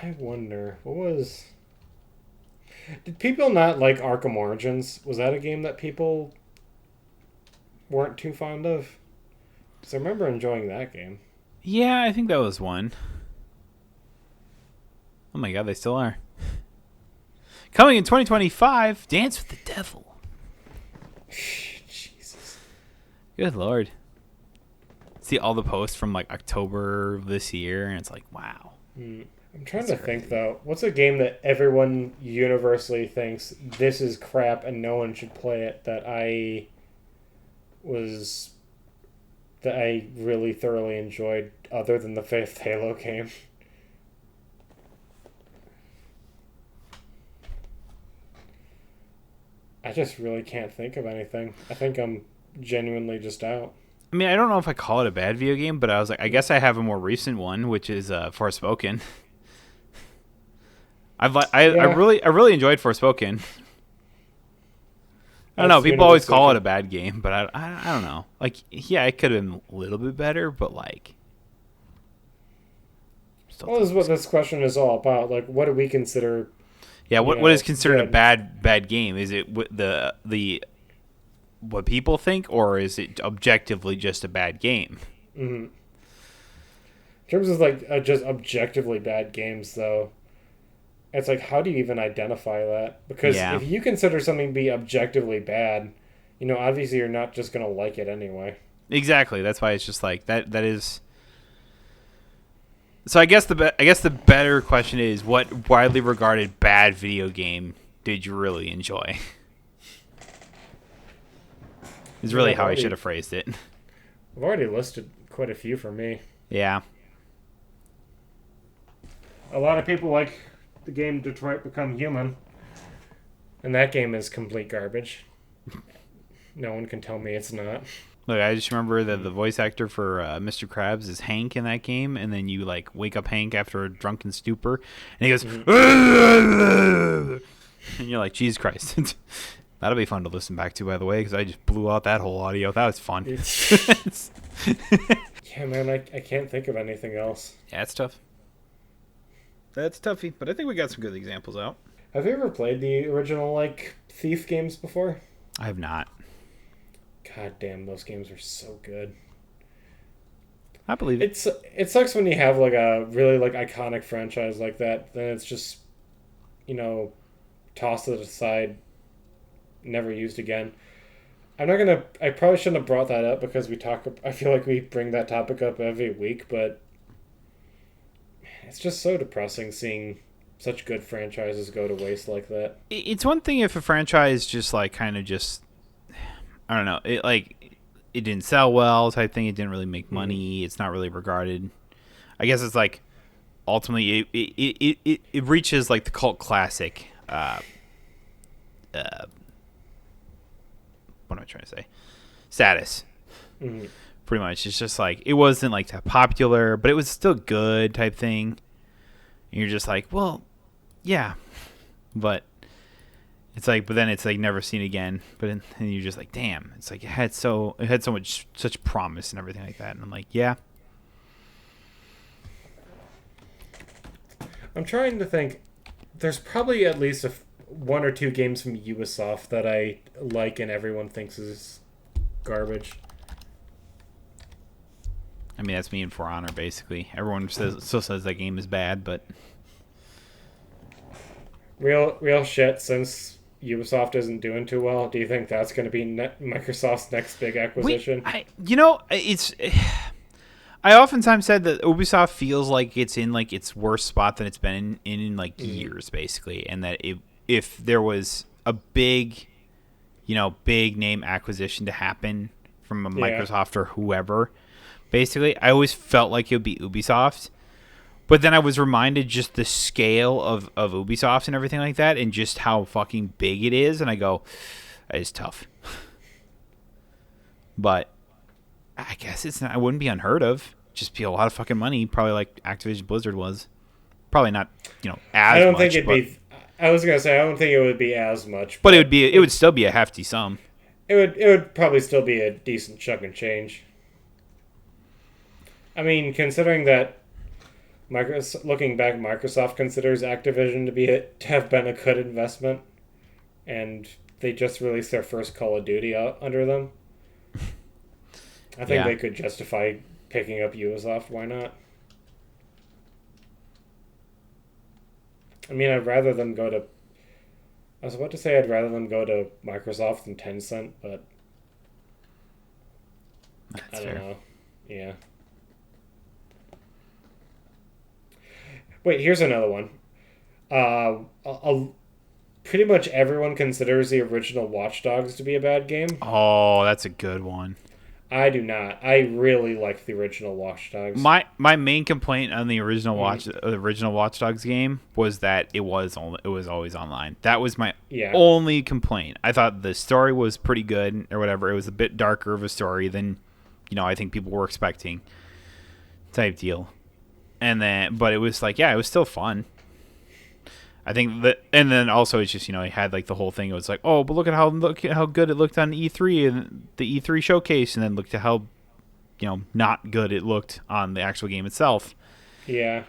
I wonder did people not like Arkham Origins? Was that a game that people weren't too fond of? Because I remember enjoying that game. Yeah, I think that was one. Oh my god, they still are. Coming in 2025, Dance with the Devil. Jesus. Good lord. See all the posts from like October of this year, and it's like, wow. I'm trying to think, though. What's a game that everyone universally thinks this is crap and no one should play it that I really thoroughly enjoyed other than the fifth Halo game? I just really can't think of anything. I think I'm genuinely just out. I mean, I don't know if I call it a bad video game, but I was like, I guess I have a more recent one, which is Forspoken. I really enjoyed Forspoken. I don't know. People always call it a bad game, but I don't know. Like, yeah, it could have been a little bit better, but like. Well, this is what this question is all about. Like, what do we consider? Yeah, what is considered a bad game? Is it the what people think, or is it objectively just a bad game? Mm-hmm. In terms of like just objectively bad games, though, it's like, how do you even identify that? Because if you consider something to be objectively bad, obviously you're not just gonna like it anyway. Exactly. That's why it's just like that. That is. So I guess the better question is, what widely regarded bad video game did you really enjoy? Is really how I should have phrased it. I've already listed quite a few for me. Yeah. A lot of people like the game Detroit Become Human, and that game is complete garbage. No one can tell me it's not. Look, I just remember that the voice actor for Mr. Krabs is Hank in that game, and then you like wake up Hank after a drunken stupor, and he goes, and you're like, Jesus Christ. That'll be fun to listen back to, by the way, because I just blew out that whole audio. That was fun. Yeah, man, I can't think of anything else. Yeah, it's tough. That's toughy, but I think we got some good examples out. Have you ever played the original like Thief games before? I have not. God damn, those games are so good. I believe it. It sucks when you have like a really like iconic franchise like that. Then it's just, tossed it aside, never used again. I'm not gonna. I probably shouldn't have brought that up because I feel like we bring that topic up every week, but it's just so depressing seeing such good franchises go to waste like that. It's one thing if a franchise just like kind of just, I don't know, it didn't sell well type thing. It didn't really make money. It's not really regarded. I guess it's like ultimately it reaches like the cult classic. What am I trying to say? Status. Mm-hmm. Pretty much. It's just like it wasn't like that popular, but it was still good type thing. And you're just like, well, yeah, but it's like, but then it's like never seen again. But and you're just like, damn, it's like it had so much such promise and everything like that. And I'm like, yeah. I'm trying to think. There's probably at least one or two games from Ubisoft that I like and everyone thinks is garbage. I mean, that's me and For Honor, basically. Everyone still says that game is bad, but real shit. Since Ubisoft isn't doing too well, do you think that's going to be Microsoft's next big acquisition? It's. I oftentimes said that Ubisoft feels like it's in like its worst spot than it's been in like years, basically, and that if there was a big name acquisition to happen from a Microsoft or whoever, basically, I always felt like it would be Ubisoft. But then I was reminded just the scale of Ubisoft and everything like that and just how fucking big it is. And I go, it's tough. But I guess it wouldn't be unheard of. Just be a lot of fucking money, probably like Activision Blizzard was. Probably not, as I don't much, think it'd be. I was gonna say I don't think it would be as much, but it would still be a hefty sum. It would probably still be a decent chunk of change. I mean, considering that looking back, Microsoft considers Activision to have been a good investment, and they just released their first Call of Duty under them. I think they could justify picking up Ubisoft. Why not? I mean, I'd rather them go to... I was about to say I'd rather them go to Microsoft than Tencent, but... That's I don't know. Yeah. Wait, here's another one. Pretty much everyone considers the original Watch Dogs to be a bad game. Oh, that's a good one. I do not. I really like the original Watch Dogs. My main complaint on the original Watch Dogs game was that it was always online. That was my only complaint. I thought the story was pretty good or whatever. It was a bit darker of a story than I think people were expecting. Type deal. But it was like, it was still fun. I think that, and then also it's just it had like the whole thing. It was like, oh, but look at how good it looked on E3 and the E3 showcase, and then looked at how not good it looked on the actual game itself. Yeah,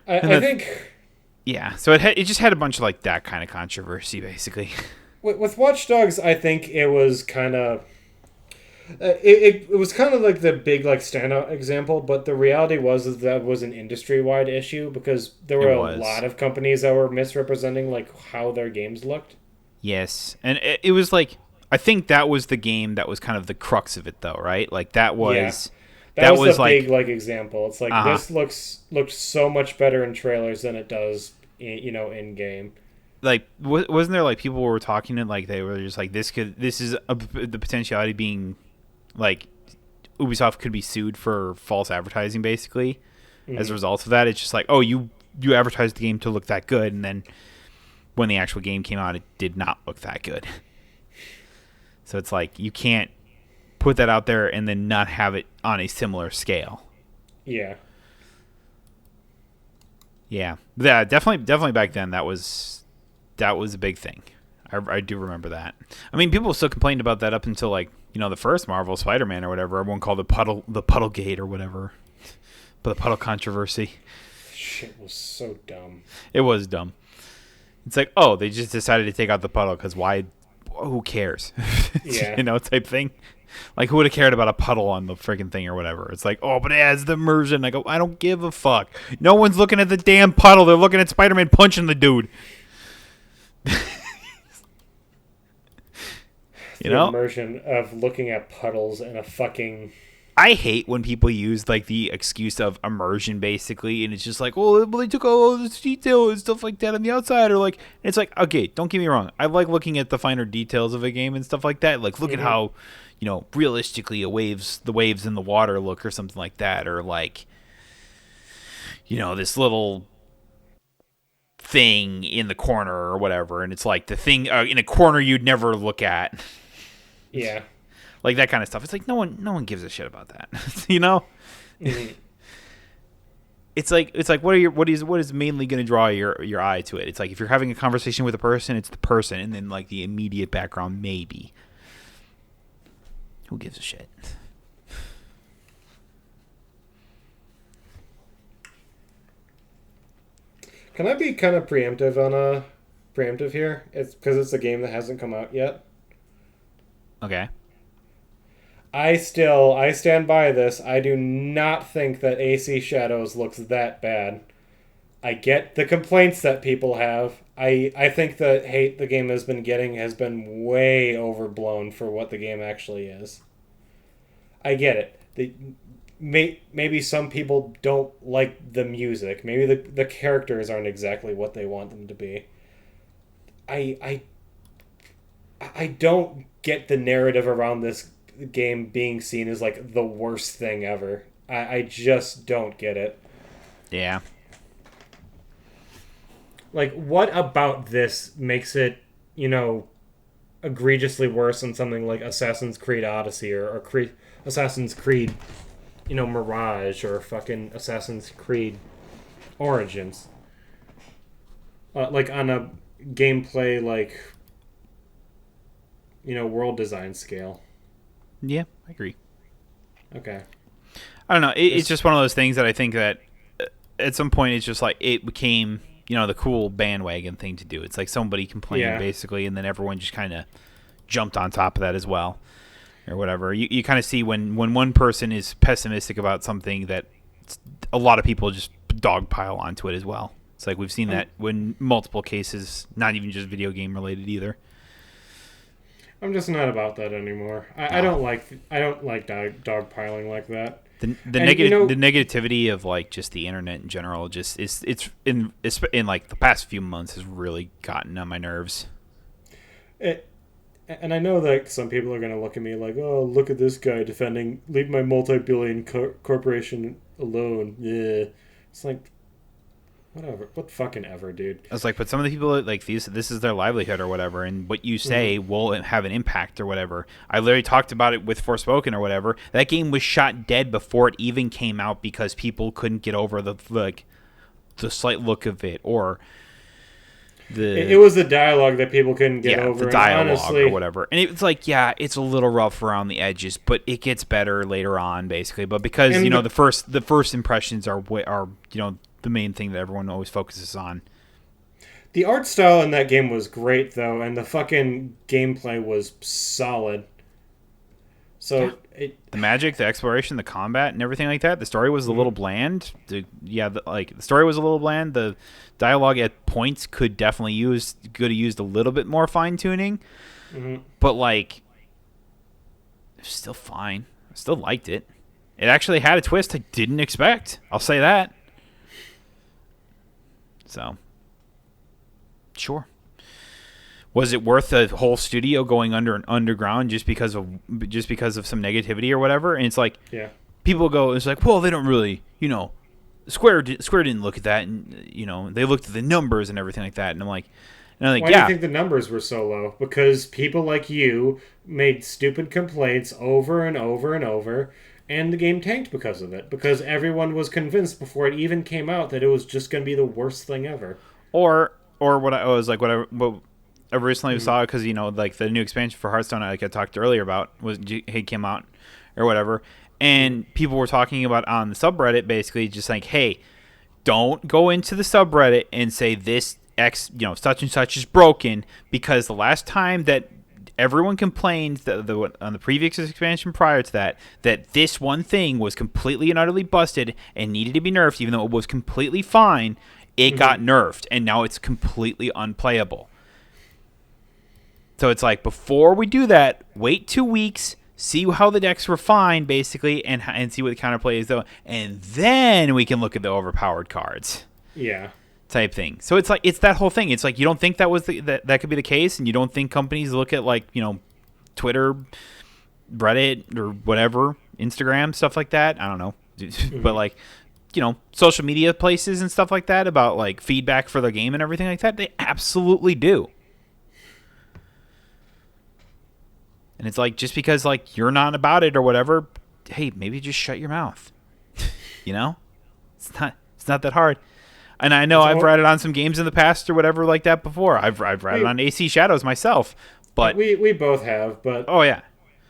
I think. Yeah, so it just had a bunch of like that kind of controversy, basically. With Watch Dogs, I think it was kind of. It was kind of like the big like standout example, but the reality was that was an industry-wide issue because there were a lot of companies that were misrepresenting like how their games looked. Yes, and it was like I think that was the game that was kind of the crux of it, though, right? Like that was that was the big like example. It's like this looked so much better in trailers than it does in game. Like wasn't there like people were talking and like they were just like this is the potentiality being like Ubisoft could be sued for false advertising, basically. As a result of that, it's just like, oh, you advertised the game to look that good, and then when the actual game came out, it did not look that good. So it's like you can't put that out there and then not have it on a similar scale. Yeah. Yeah, definitely back then that was a big thing. I do remember that. I mean, people still complained about that up until like the first Marvel Spider-Man or whatever. Everyone called it the Puddlegate or whatever, but the Puddle controversy. shit was so dumb. It was dumb. It's like, oh, they just decided to take out the puddle because why? Who cares? Yeah. You know, type thing. Like, who would have cared about a puddle on the freaking thing or whatever? It's like, oh, but it has the immersion. I go, I don't give a fuck. No one's looking at the damn puddle. They're looking at Spider-Man punching the dude. You know? Immersion of looking at puddles in a fucking... I hate when people use like the excuse of immersion, basically, and it's just like, oh, well, they took all this detail and stuff like that on the outside, or like, it's like, okay, don't get me wrong, I like looking at the finer details of a game and stuff like that. Like, look at how, you know, realistically the waves in the water look, or something like that, or like, you know, this little thing in the corner or whatever, and it's like the thing in a corner you'd never look at. Yeah. Like that kind of stuff. It's like no one gives a shit about that. You know? Mm-hmm. It's like what is mainly going to draw your eye to it? It's like if you're having a conversation with a person, it's the person, and then like the immediate background maybe. Who gives a shit? Can I be kind of preemptive here? It's because it's a game that hasn't come out yet. Okay. I stand by this. I do not think that AC Shadows looks that bad. I get the complaints that people have. I think the hate the game has been getting has been way overblown for what the game actually is. I get it. Maybe some people don't like the music. Maybe the characters aren't exactly what they want them to be. I don't get the narrative around this game being seen as like the worst thing ever. I just don't get it. Yeah. Like, what about this makes it, you know, egregiously worse than something like Assassin's Creed Odyssey or Assassin's Creed, you know, Mirage or fucking Assassin's Creed Origins? Like, on a gameplay, like, you know, world design scale. Yeah, I agree. Okay. I don't know. It's just one of those things that I think that at some point it's just like it became, you know, the cool bandwagon thing to do. It's like somebody complained basically, and then everyone just kind of jumped on top of that as well, or whatever. You kind of see when one person is pessimistic about something that a lot of people just dogpile onto it as well. It's like we've seen that when multiple cases, not even just video game related either. I'm just not about that anymore. I don't like dogpiling like that. The negativity of like just the internet in general just it's in like the past few months has really gotten on my nerves. And I know that some people are going to look at me like, oh, look at this guy defending, leave my multi-billion corporation alone. Yeah, it's like, whatever, what fucking ever, dude. I was like, but some of the people like this is their livelihood or whatever, and what you say will have an impact or whatever. I literally talked about it with Forspoken or whatever. That game was shot dead before it even came out because people couldn't get over the slight look of it, or it was the dialogue that people couldn't get over. The dialogue honestly, or whatever. And it's like, yeah, it's a little rough around the edges, but it gets better later on, basically. But because the first impressions are the main thing that everyone always focuses on. The art style in that game was great, though, and the fucking gameplay was solid. So the magic, the exploration, the combat, and everything like that. The story was a little bland. The story was a little bland. The dialogue at points could definitely used a little bit more fine tuning. Mm-hmm. But like, it was still fine. I still liked it. It actually had a twist I didn't expect. I'll say that. So, sure. Was it worth a whole studio going underground just because of some negativity or whatever? And it's like, people go, it's like, well, they don't really, Square didn't look at that, and they looked at the numbers and everything like that. And I'm like, why do you think the numbers were so low? Because people like you made stupid complaints over and over and over, and the game tanked because of it. Because everyone was convinced before it even came out that it was just going to be the worst thing ever. Or what I recently saw, because like the new expansion for Hearthstone, like I talked earlier about, came out or whatever, and people were talking about on the subreddit basically just like, hey, don't go into the subreddit and say this X, such and such is broken, because the last time that everyone complained on the previous expansion prior to that this one thing was completely and utterly busted and needed to be nerfed, even though it was completely fine, it got nerfed, and now it's completely unplayable. So it's like, before we do that, wait 2 weeks, see how the decks refine, basically, and see what the counterplay is, though, and then we can look at the overpowered cards. Yeah. Type thing. So it's like, it's that whole thing. It's like, you don't think that was that could be the case, and you don't think companies look at, like, Twitter, Reddit, or whatever, Instagram, stuff like that. I don't know. But, like, social media places and stuff like that about, like, feedback for their game and everything like that. They absolutely do. And it's like, just because, like, you're not about it or whatever, hey, maybe just shut your mouth. It's not that hard. And I know I've ratted on some games in the past or whatever like that before. I've ratted on AC Shadows myself, but we both have. But oh yeah,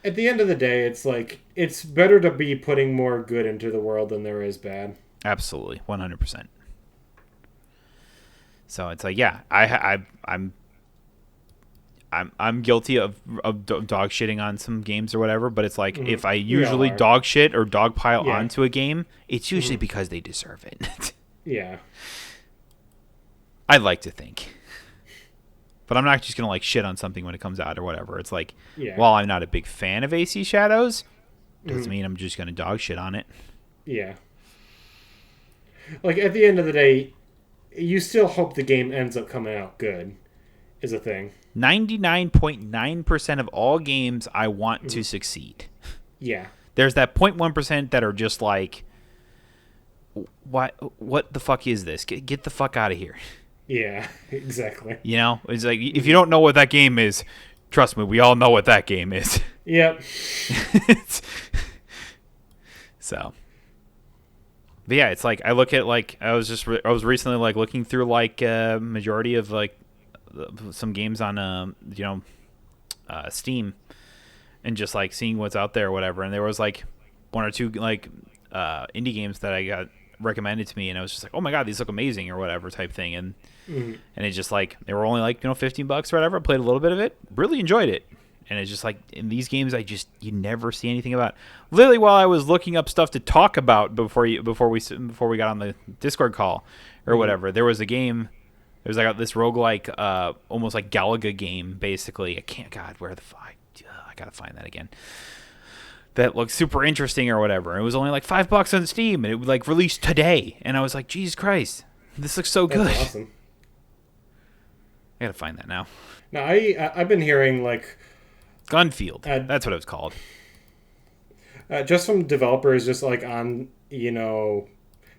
at the end of the day, it's like, it's better to be putting more good into the world than there is bad. Absolutely, 100%. So it's like, yeah, I'm guilty of dog shitting on some games or whatever, but it's like, if I usually dog shit or dog pile onto a game, it's usually because they deserve it. Yeah. I'd like to think. But I'm not just going to, like, shit on something when it comes out or whatever. It's like, while I'm not a big fan of AC Shadows, doesn't mean I'm just going to dog shit on it. Yeah. Like, at the end of the day, you still hope the game ends up coming out good, is a thing. 99.9% of all games I want to succeed. Yeah. There's that 0.1% that are just like, what the fuck is this? Get the fuck out of here. Yeah, exactly. It's like, if you don't know what that game is, trust me, we all know what that game is. Yep. So, but yeah, it's like, I look at, like, I was recently, like, looking through, like, majority of, like, some games on Steam, and just, like, seeing what's out there or whatever, and there was, like, one or two, like, indie games that I got recommended to me, and I was just like, oh my god, these look amazing or whatever type thing, and it's just like, they were only like $15 or whatever. I played a little bit of it, really enjoyed it, and it's just like, in these games, you never see anything about. Literally, while I was looking up stuff to talk about before we got on the Discord call or whatever, there was a game. There's like this roguelike, almost like Galaga game, basically. Where the fuck? I gotta find that again. That looked super interesting or whatever. It was only like $5 on Steam, and it would, like, release today. And I was like, Jesus Christ, this looks so good. That's awesome. I gotta find that now. Now, I've been hearing, like, Gunfield. That's what it was called. Just from developers, just like on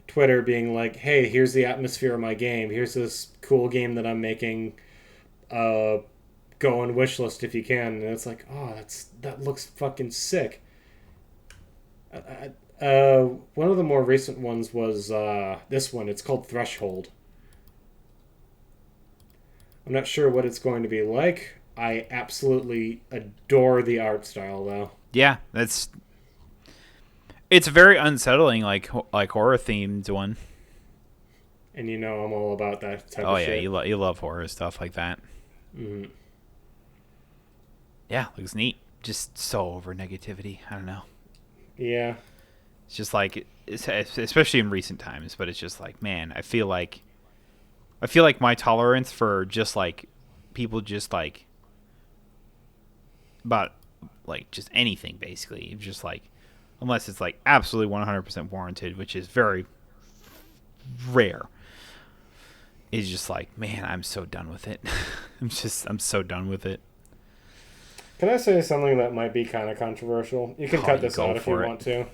Twitter, being like, "Hey, here's the atmosphere of my game. Here's this cool game that I'm making. Go on wishlist if you can." And it's like, oh, that looks fucking sick. One of the more recent ones was this one. It's called Threshold. I'm not sure what it's going to be like. I absolutely adore the art style, though. Yeah, it's a very unsettling, like horror themed one. And I'm all about that type of shit. Oh yeah, you love horror stuff like that. Mm-hmm. Yeah, looks neat. Just so over negativity. I don't know. Yeah. It's just like, especially in recent times, but it's just like, man, I feel like my tolerance for just, like, people just, like, about, like, just anything, basically. Just, like, unless it's, like, absolutely 100% warranted, which is very rare, is just like, man, I'm so done with it. I'm so done with it. Can I say something that might be kind of controversial? You can cut this out if you want to.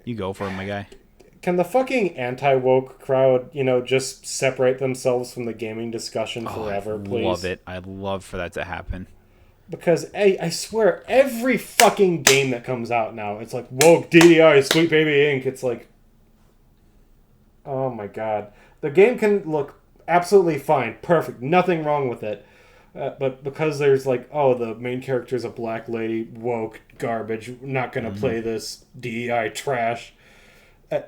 You go for it, my guy. Can the fucking anti-woke crowd, just separate themselves from the gaming discussion forever, please? I love it. I'd love for that to happen. Because, I swear, every fucking game that comes out now, it's like, woke, DDI, Sweet Baby Inc. It's like, oh my god. The game can look absolutely fine, perfect, nothing wrong with it. But because there's like, oh, the main character's a black lady, woke, garbage, not gonna play this DEI trash.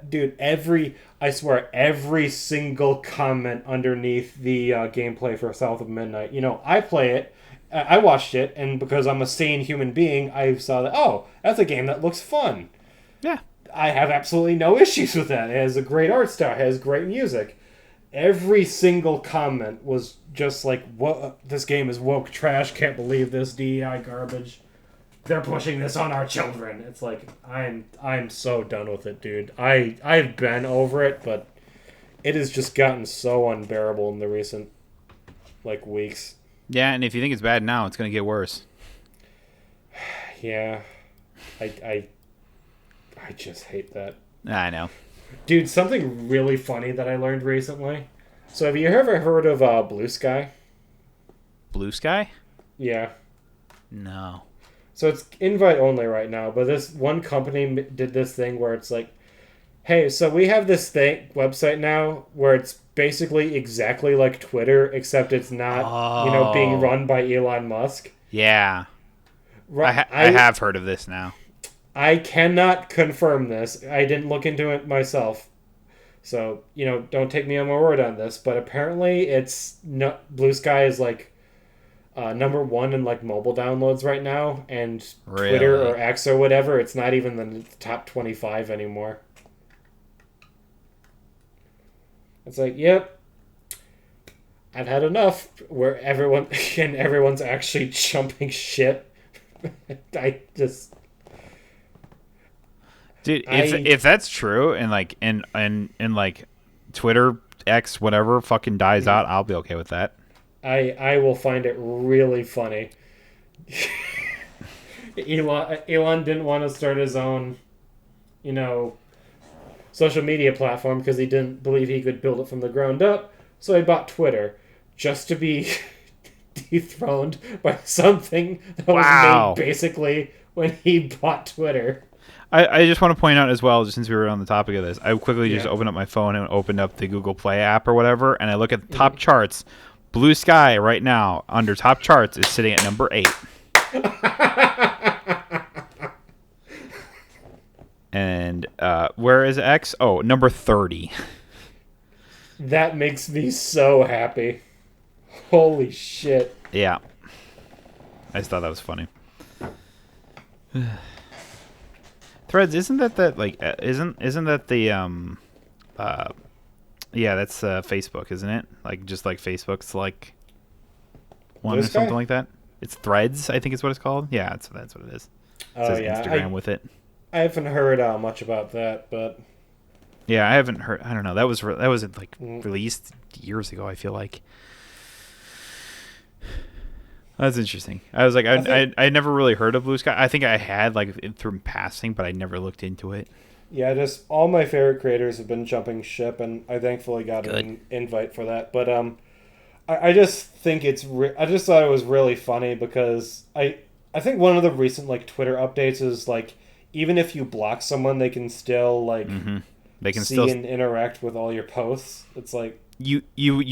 Dude, I swear, every single comment underneath the gameplay for South of Midnight. I play it, I watched it, and because I'm a sane human being, I saw that, oh, that's a game that looks fun. Yeah. I have absolutely no issues with that. It has a great art style, it has great music. Every single comment was just like, "What? This game is woke trash. Can't believe this DEI garbage. They're pushing this on our children." It's like I'm so done with it, dude. I've been over it, but it has just gotten so unbearable in the recent weeks. Yeah, and if you think it's bad now, it's gonna get worse. Yeah, I just hate that. I know. Dude, something really funny that I learned recently. So have you ever heard of Blue Sky? Blue Sky? Yeah. No. So it's invite only right now, but this one company did this thing where it's like, hey, so we have this website now where it's basically exactly like Twitter, except it's not, being run by Elon Musk. Yeah. I have heard of this now. I cannot confirm this. I didn't look into it myself. So, don't take me on my word on this, but apparently Blue Sky is number one in mobile downloads right now, and really? Twitter or X or whatever, it's not even in the top 25 anymore. It's like, yep, I've had enough where everyone's actually jumping shit. Dude, if that's true and Twitter, X, whatever fucking dies out, I'll be okay with that. I will find it really funny. Elon didn't want to start his own, social media platform because he didn't believe he could build it from the ground up. So he bought Twitter just to be dethroned by something that was made basically when he bought Twitter. I just want to point out as well, just since we were on the topic of this, I quickly just opened up my phone and opened up the Google Play app or whatever, and I look at the top charts. Blue Sky right now, under top charts, is sitting at number 8. And where is X? Oh, number 30. That makes me so happy. Holy shit. Yeah. I just thought that was funny. Threads, isn't that isn't that the yeah, that's Facebook, isn't it? Just like Facebook's one or something like that. It's Threads, I think is what it's called. Yeah, that's what it is. It says Instagram with it. I haven't heard much about that, but yeah, I haven't heard. I don't know. That was released years ago, I feel like. That's interesting. I was like, I never really heard of Blue Sky. I think I had through passing, but I never looked into it. Yeah, just all my favorite creators have been jumping ship, and I thankfully got an invite for that. But I just think I just thought it was really funny because I think one of the recent Twitter updates is even if you block someone, they can still they can see and interact with all your posts. It's like. You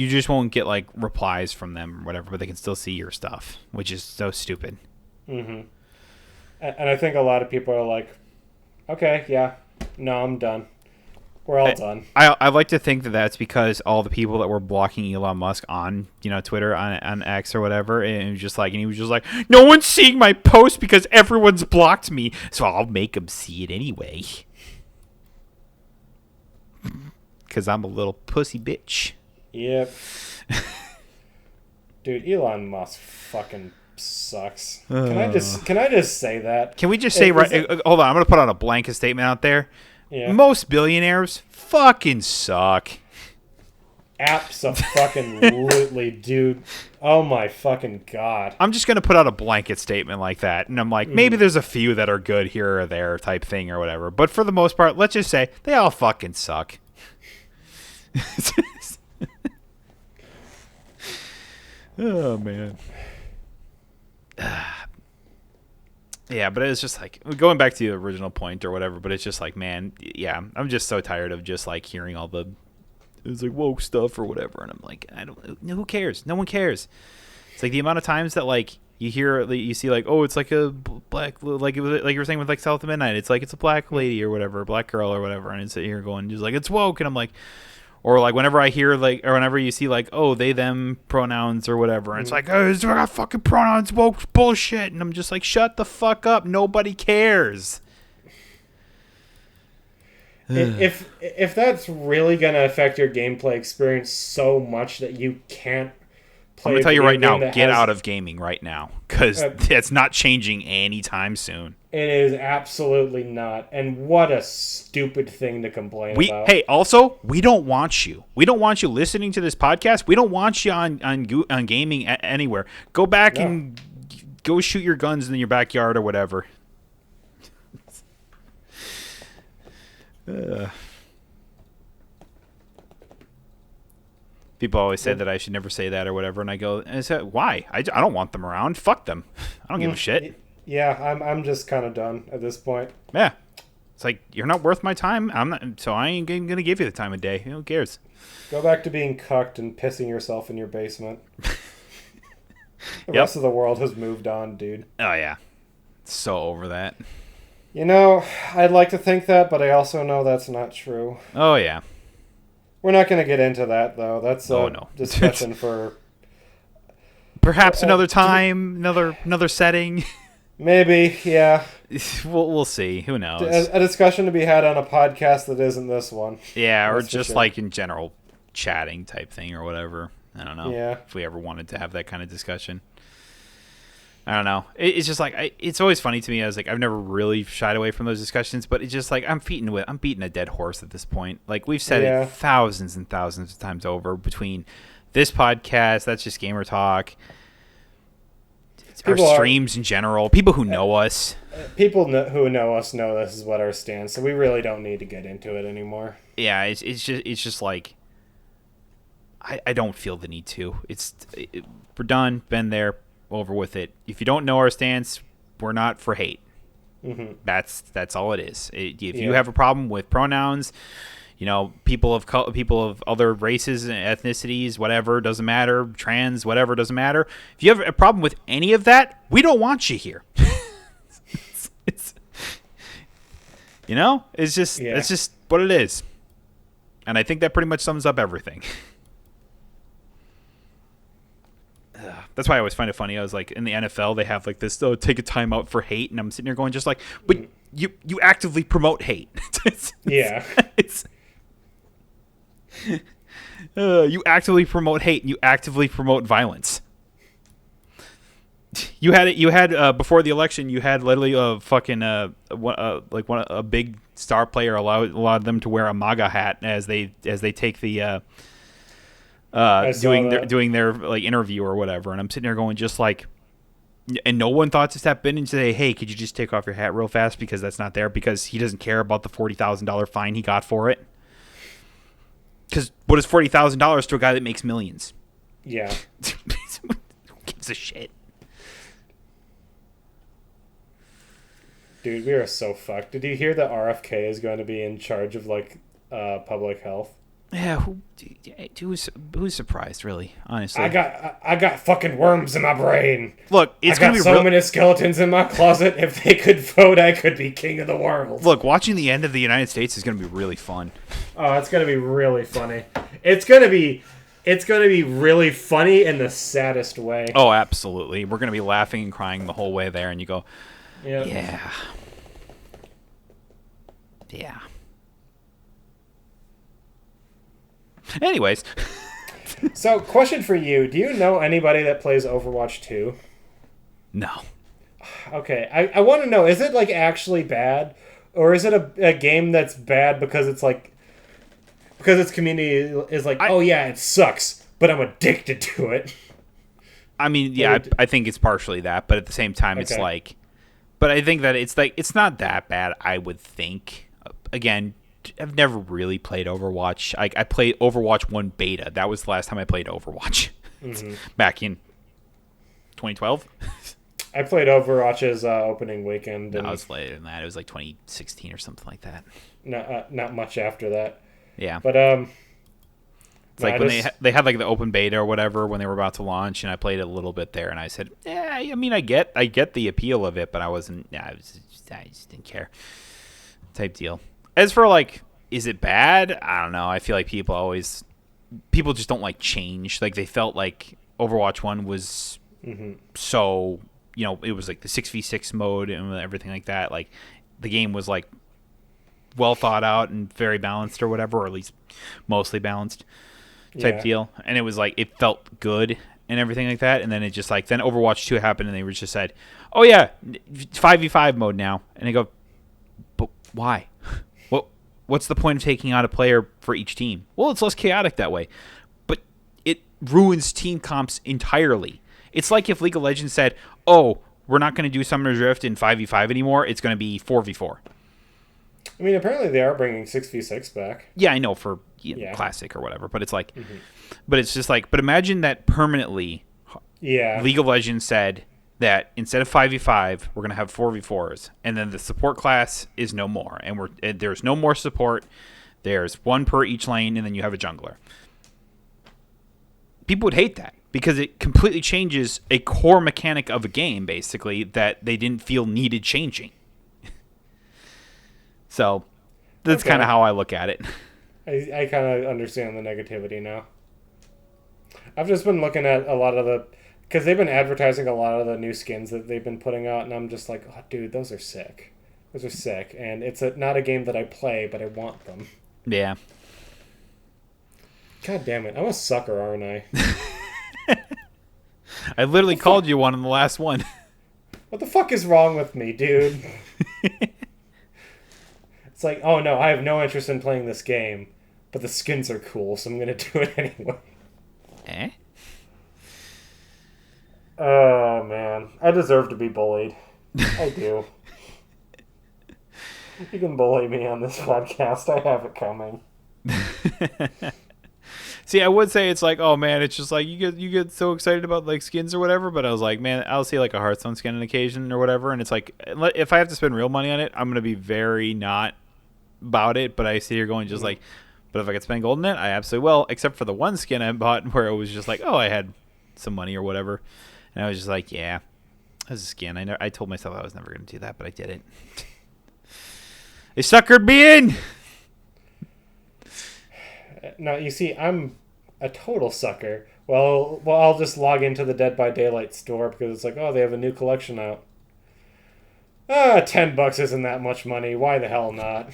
just won't get replies from them or whatever, but they can still see your stuff, which is so stupid. Mm-hmm. And I think a lot of people are like, okay, yeah, no, I'm done. We're all done. I like to think that that's because all the people that were blocking Elon Musk on Twitter, on X or whatever, and he was just like, no one's seeing my post because everyone's blocked me, so I'll make them see it anyway. Because I'm a little pussy bitch. Yep. Dude, Elon Musk fucking sucks. Can I just say that? Can we just say hold on, I'm gonna put out a blanket statement out there. Yeah. Most billionaires fucking suck. Abso-fucking-lutely, dude. Oh my fucking god. I'm just gonna put out a blanket statement like that, and I'm like, maybe there's a few that are good here or there type thing or whatever, but for the most part, let's just say they all fucking suck. Oh man. Yeah, but it's just going back to the original point or whatever, but it's just man, yeah, I'm just so tired of just hearing all the woke stuff or whatever, and I'm like, I don't, who cares? No one cares. It's the amount of times that you see like, oh, it's like a black, like it was like you were saying with like South of Midnight. It's like it's a black lady or whatever, black girl or whatever, and it's here going just like it's woke, and I'm like, or like whenever I hear like, or whenever you see like, oh, they them pronouns or whatever, and it's like, oh, it's got fucking pronouns, woke bullshit, and I'm just like, shut the fuck up, nobody cares. If that's really gonna affect your gameplay experience so much that you can't play, I'm gonna tell you right now, get out of gaming right now, because it's not changing anytime soon. It is absolutely not, and what a stupid thing to complain about. Hey, also, we don't want you. We don't want you listening to this podcast. We don't want you on gaming anywhere. Go back and go shoot your guns in your backyard or whatever. People always say that I should never say that or whatever, and I go, why? I don't want them around. Fuck them. I don't give a shit. Yeah, I'm just kind of done at this point. Yeah, it's like you're not worth my time. I'm not, so I ain't gonna give you the time of day. Who cares? Go back to being cucked and pissing yourself in your basement. The rest of the world has moved on, dude. Oh yeah, so over that. You know, I'd like to think that, but I also know that's not true. Oh, yeah. We're not going to get into that, though. That's a discussion for... Perhaps another time, another setting. Maybe, yeah. We'll see. Who knows? A discussion to be had on a podcast that isn't this one. Yeah, or just like in general chatting type thing or whatever. I don't know. Yeah. If we ever wanted to have that kind of discussion. I don't know. It's just like it's always funny to me. I was like, I've never really shied away from those discussions, but it's just like I'm beating a dead horse at this point. Like we've said it thousands and thousands of times over between this podcast, That's Just Gamer Talk, our streams in general, people who know us. People who know us know this is what our stance, so we really don't need to get into it anymore. Yeah, it's just like I don't feel the need to. We're done. Been there. Over with it. If you don't know our stance, we're not for hate. Mm-hmm. That's all it is. If you have a problem with pronouns, people of other races and ethnicities, whatever, doesn't matter, trans, whatever, doesn't matter. If you have a problem with any of that, we don't want you here. it's just what it is. And I think that pretty much sums up everything. That's why I always find it funny. I was like, in the NFL, they have like this, take a timeout for hate. And I'm sitting there going just like, but you actively promote hate. You actively promote hate and you actively promote violence. You had before the election, you had literally a fucking a big star player allowed them to wear a MAGA hat as they take the doing their like interview or whatever, and I'm sitting there going just like, and no one thought to step in and say, hey, could you just take off your hat real fast because that's not there, because he doesn't care about the $40,000 fine he got for it. Because what is $40,000 to a guy that makes millions? Yeah. Who gives a shit? Dude, we are so fucked. Did you hear that RFK is going to be in charge of like public health? Yeah, who's surprised, really? Honestly, I got fucking worms in my brain. Look, it's gonna be so many skeletons in my closet. If they could vote, I could be king of the world. Look, watching the end of the United States is gonna be really fun. Oh, it's gonna be really funny. It's gonna be really funny in the saddest way. Oh, absolutely. We're gonna be laughing and crying the whole way there, and you go, yeah. Anyways. So, question for you. Do you know anybody that plays Overwatch 2? No. Okay. I want to know, is it like actually bad? Or is it a game that's bad because it's like... Because its community is like, oh yeah, it sucks, but I'm addicted to it. I mean, yeah, I think it's partially that, but at the same time, it's like... But I think that it's like, it's not that bad, I would think. Again... I've never really played Overwatch. I played Overwatch 1 beta. That was the last time I played Overwatch. Mm-hmm. Back in 2012. I played Overwatch's opening weekend. No, it was later than that. It was like 2016 or something like that. Not much after that. Yeah. But It's like when they had like the open beta or whatever when they were about to launch, and I played it a little bit there, and I said, yeah, I mean, I get the appeal of it, but I wasn't. Yeah, I just didn't care. Type deal. As for like, is it bad? I don't know. I feel like people just don't like change. Like they felt like Overwatch 1 was so, it was like the 6v6 mode and everything like that. Like the game was like well thought out and very balanced or whatever, or at least mostly balanced type deal. And it was like, it felt good and everything like that. And then it just like, then Overwatch 2 happened and they were just said, oh yeah, 5v5 mode now. And I go, but why? What's the point of taking out a player for each team? Well, it's less chaotic that way. But it ruins team comps entirely. It's like if League of Legends said, oh, we're not going to do Summoner's Rift in 5v5 anymore. It's going to be 4v4. I mean, apparently they are bringing 6v6 back. Yeah, I know, for Classic or whatever. But it's like, but it's just like, but imagine that permanently League of Legends said that instead of 5v5, we're going to have 4v4s. And then the support class is no more. And there's no more support. There's one per each lane, and then you have a jungler. People would hate that because it completely changes a core mechanic of a game, basically, that they didn't feel needed changing. So that's kind of how I look at it. I kind of understand the negativity now. I've just been looking at a lot of because they've been advertising a lot of the new skins that they've been putting out, and I'm just like, oh, dude, those are sick. Those are sick. And it's not a game that I play, but I want them. Yeah. God damn it. I'm a sucker, aren't I? I literally called you one in the last one. What the fuck is wrong with me, dude? It's like, oh no, I have no interest in playing this game, but the skins are cool, so I'm going to do it anyway. Eh? Oh, man. I deserve to be bullied. I do. You can bully me on this podcast. I have it coming. See, I would say it's like, oh man, it's just like you get so excited about like skins or whatever, but I was like, man, I'll see like a Hearthstone skin on occasion or whatever, and it's like, if I have to spend real money on it, I'm gonna be very not about it. But I see you're going just like, but if I could spend gold in it, I absolutely will. Except for the one skin I bought where it was just like, oh, I had some money or whatever, and I was just like, yeah, that's a skin. I told myself I was never gonna do that, but I did it. They suckered me in. Now, you see, I'm a total sucker. Well, I'll just log into the Dead by Daylight store because it's like, oh, they have a new collection out. $10 isn't that much money. Why the hell not?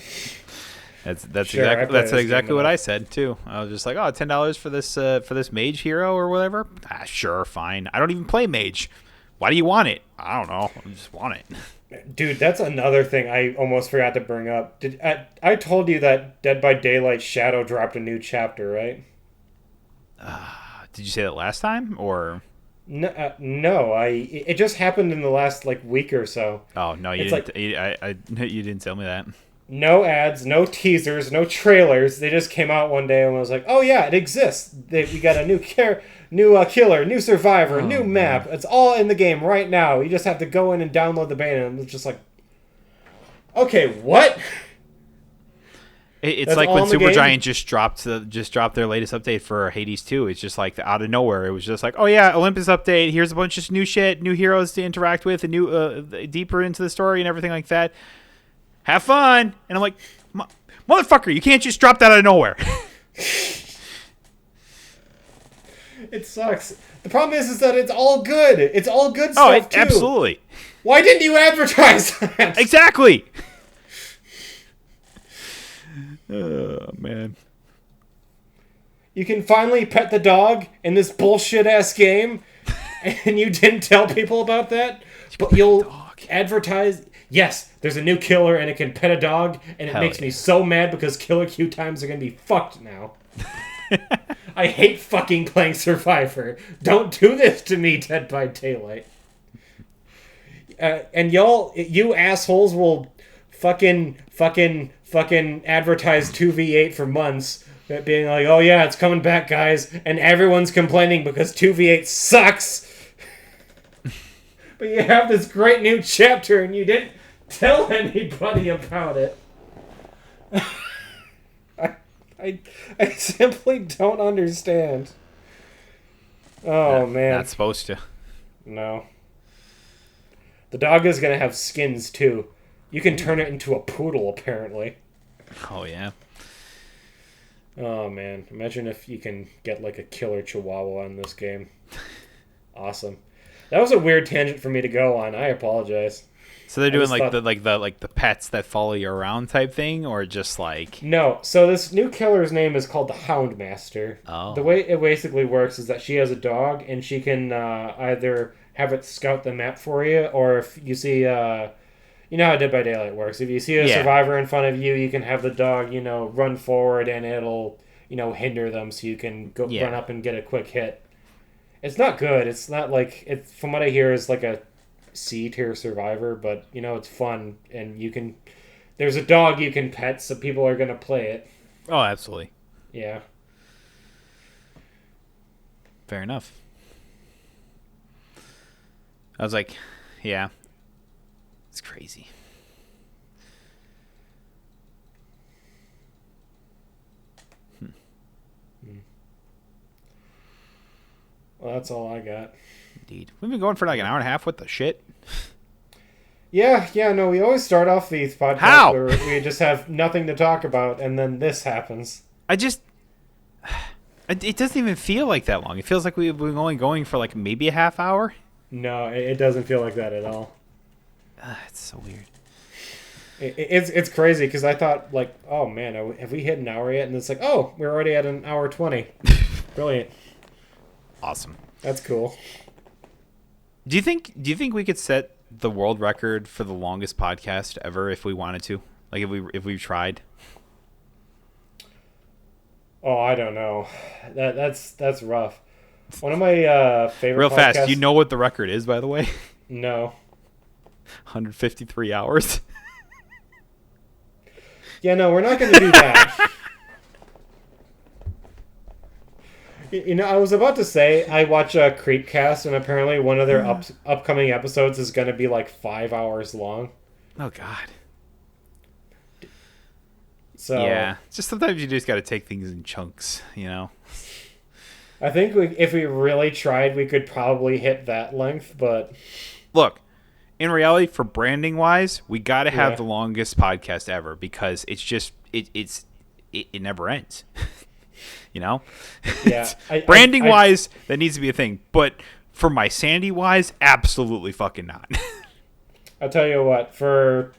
That's sure, exactly what I said too. I was just like, oh, $10 for this mage hero or whatever. Sure, fine. I don't even play mage. Why do you want it? I don't know. I just want it. Dude, that's another thing I almost forgot to bring up. I told you that Dead by Daylight Shadow dropped a new chapter, right? Did you say that last time, or? No. It just happened in the last week or so. Oh no, you didn't. You didn't tell me that. No ads, no teasers, no trailers. They just came out one day and was like, "Oh yeah, it exists. We got a new killer, new survivor, new map. It's all in the game right now. You just have to go in and download the beta." And it's just like, okay, what? It's That's like when Supergiant just dropped their latest update for Hades 2. It's just like out of nowhere. It was just like, oh yeah, Olympus update. Here's a bunch of new shit, new heroes to interact with, and new deeper into the story and everything like that. Have fun. And I'm like, motherfucker, you can't just drop that out of nowhere. It sucks. The problem is that it's all good. It's all good stuff, too. Absolutely. Why didn't you advertise that? Exactly. Oh, man. You can finally pet the dog in this bullshit-ass game, and you didn't tell people about that? But you'll advertise... Yes, there's a new killer, and it can pet a dog, and it makes me so mad because killer queue times are going to be fucked now. I hate fucking playing Survivor. Don't do this to me, Dead by Daylight. And you assholes will fucking advertise 2v8 for months, being like, oh yeah, it's coming back, guys, and everyone's complaining because 2v8 sucks. But you have this great new chapter, and you didn't tell anybody about it. I simply don't understand. Oh man, Not supposed to. no. The dog is gonna have skins too. You can turn it into a poodle apparently. Oh yeah. Oh man, imagine if you can get like a killer chihuahua in this game. Awesome. That was a weird tangent for me to go on. I apologize. So they're I doing just thought- the pets that follow you around type thing, or just like No, so this new killer's name is called the Houndmaster. Oh. The way it basically works is that she has a dog, and she can either have it scout the map for you, or if you see, you know how Dead by Daylight works. If you see a Yeah. survivor in front of you, you can have the dog, run forward, and it'll, hinder them, so you can go Yeah. run up and get a quick hit. It's not good. It's not like from what I hear, is like a C tier survivor, but it's fun, and you can. There's a dog you can pet, so people are gonna play it. Oh, absolutely. Yeah. Fair enough. I was like, yeah. It's crazy. Well, that's all I got. Indeed. We've been going for like an hour and a half. What the shit? Yeah, no, we always start off these podcasts How? where we just have nothing to talk about, and then this happens. I just... It doesn't even feel like that long. It feels like we've been only going for like maybe a half hour. No, it doesn't feel like that at all. It's so weird. It's crazy because I thought like, oh man, have we hit an hour yet? And it's like, oh, we're already at an hour 20. Brilliant. Awesome. That's cool. Do you think we could set the world record for the longest podcast ever if we wanted to? Like if we tried? Oh, I don't know. That's rough. One of my favorite Real podcasts... fast, you know what the record is, by the way? No. 153 hours. Yeah, no, we're not going to do that. I was about to say I watch a Creepcast, and apparently one of their upcoming episodes is going to be like 5 hours long. Oh God. So Yeah, just sometimes you just got to take things in chunks, you know. I think if we really tried, we could probably hit that length, but Look, in reality, for branding wise, we got to have Yeah. the longest podcast ever because it's just it never ends. You know. yeah. Branding wise, that needs to be a thing, but for my sanity wise, absolutely fucking not. I'll tell you what, for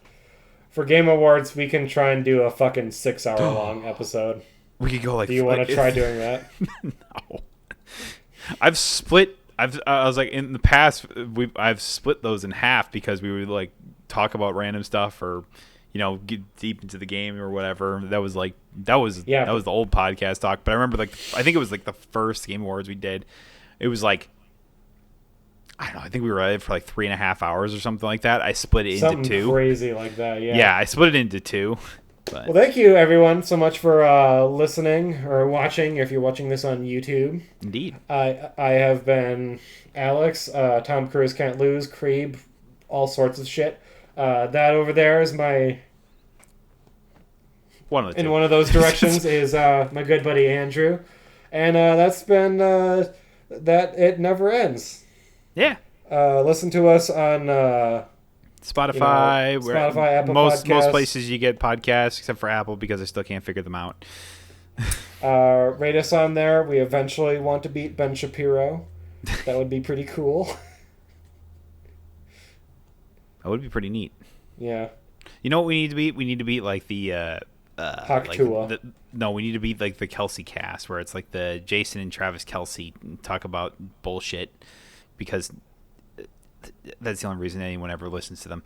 Game Awards, we can try and do a fucking 6 hour long episode. We could go like. Do you want to try doing that? No. I've split. I was like in the past. I've split those in half because we would like talk about random stuff or, get deep into the game or whatever. That was the old podcast talk. But I remember I think it was like the first Game Awards we did. It was like, I don't know. I think we were at it for like 3.5 hours or something like that. I split it Something into two. crazy like that, yeah. Yeah, I split it into two. But Well, thank you, everyone, so much for listening or watching, if you're watching this on YouTube. indeed. I have been Alex, Tom Cruise Can't Lose, Creeb, all sorts of shit. That over there is One of the two. in one of those directions is my good buddy Andrew. And that's been That It Never Ends. Yeah. Listen to us on... Spotify, Spotify, Apple most Podcasts. places you get podcasts, except for Apple because I still can't figure them out. rate us on there. We eventually want to beat Ben Shapiro. That would be pretty cool. That would be pretty neat. Yeah. You know what we need to beat? We need to beat like the Haktua. no, we need to beat like the Kelsey cast where it's like the Jason and Travis Kelsey talk about bullshit because that's the only reason anyone ever listens to them.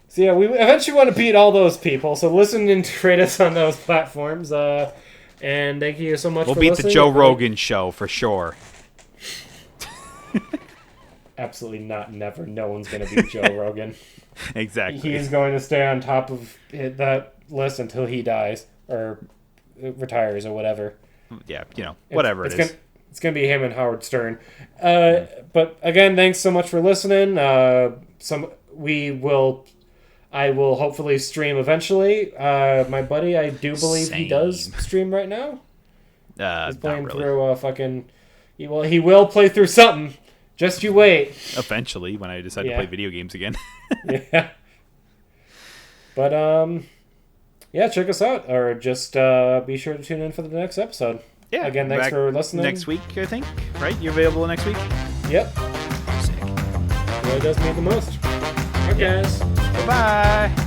So yeah, we eventually want to beat all those people. So listen and rate us on those platforms. And thank you so much We'll for beat listening. the Joe Rogan show for sure. Absolutely not. Never. No one's going to beat Joe Rogan. Exactly. He's going to stay on top of that list until he dies or retires or whatever. Yeah, whatever it is. It's going to be him and Howard Stern. But again, thanks so much for listening. We will I will hopefully stream eventually. My buddy, I do believe he does Same. stream right now. He's Not playing really. through he will play through something. Just you wait. Eventually, when I decide to Yeah. play video games again. Yeah. But yeah, check us out, or just be sure to tune in for the next episode. Yeah. Again, thanks back for listening. Next week, I think. Right? You're available next week? Yep. Sick. Really does mean the most. All right, guys. Bye-bye.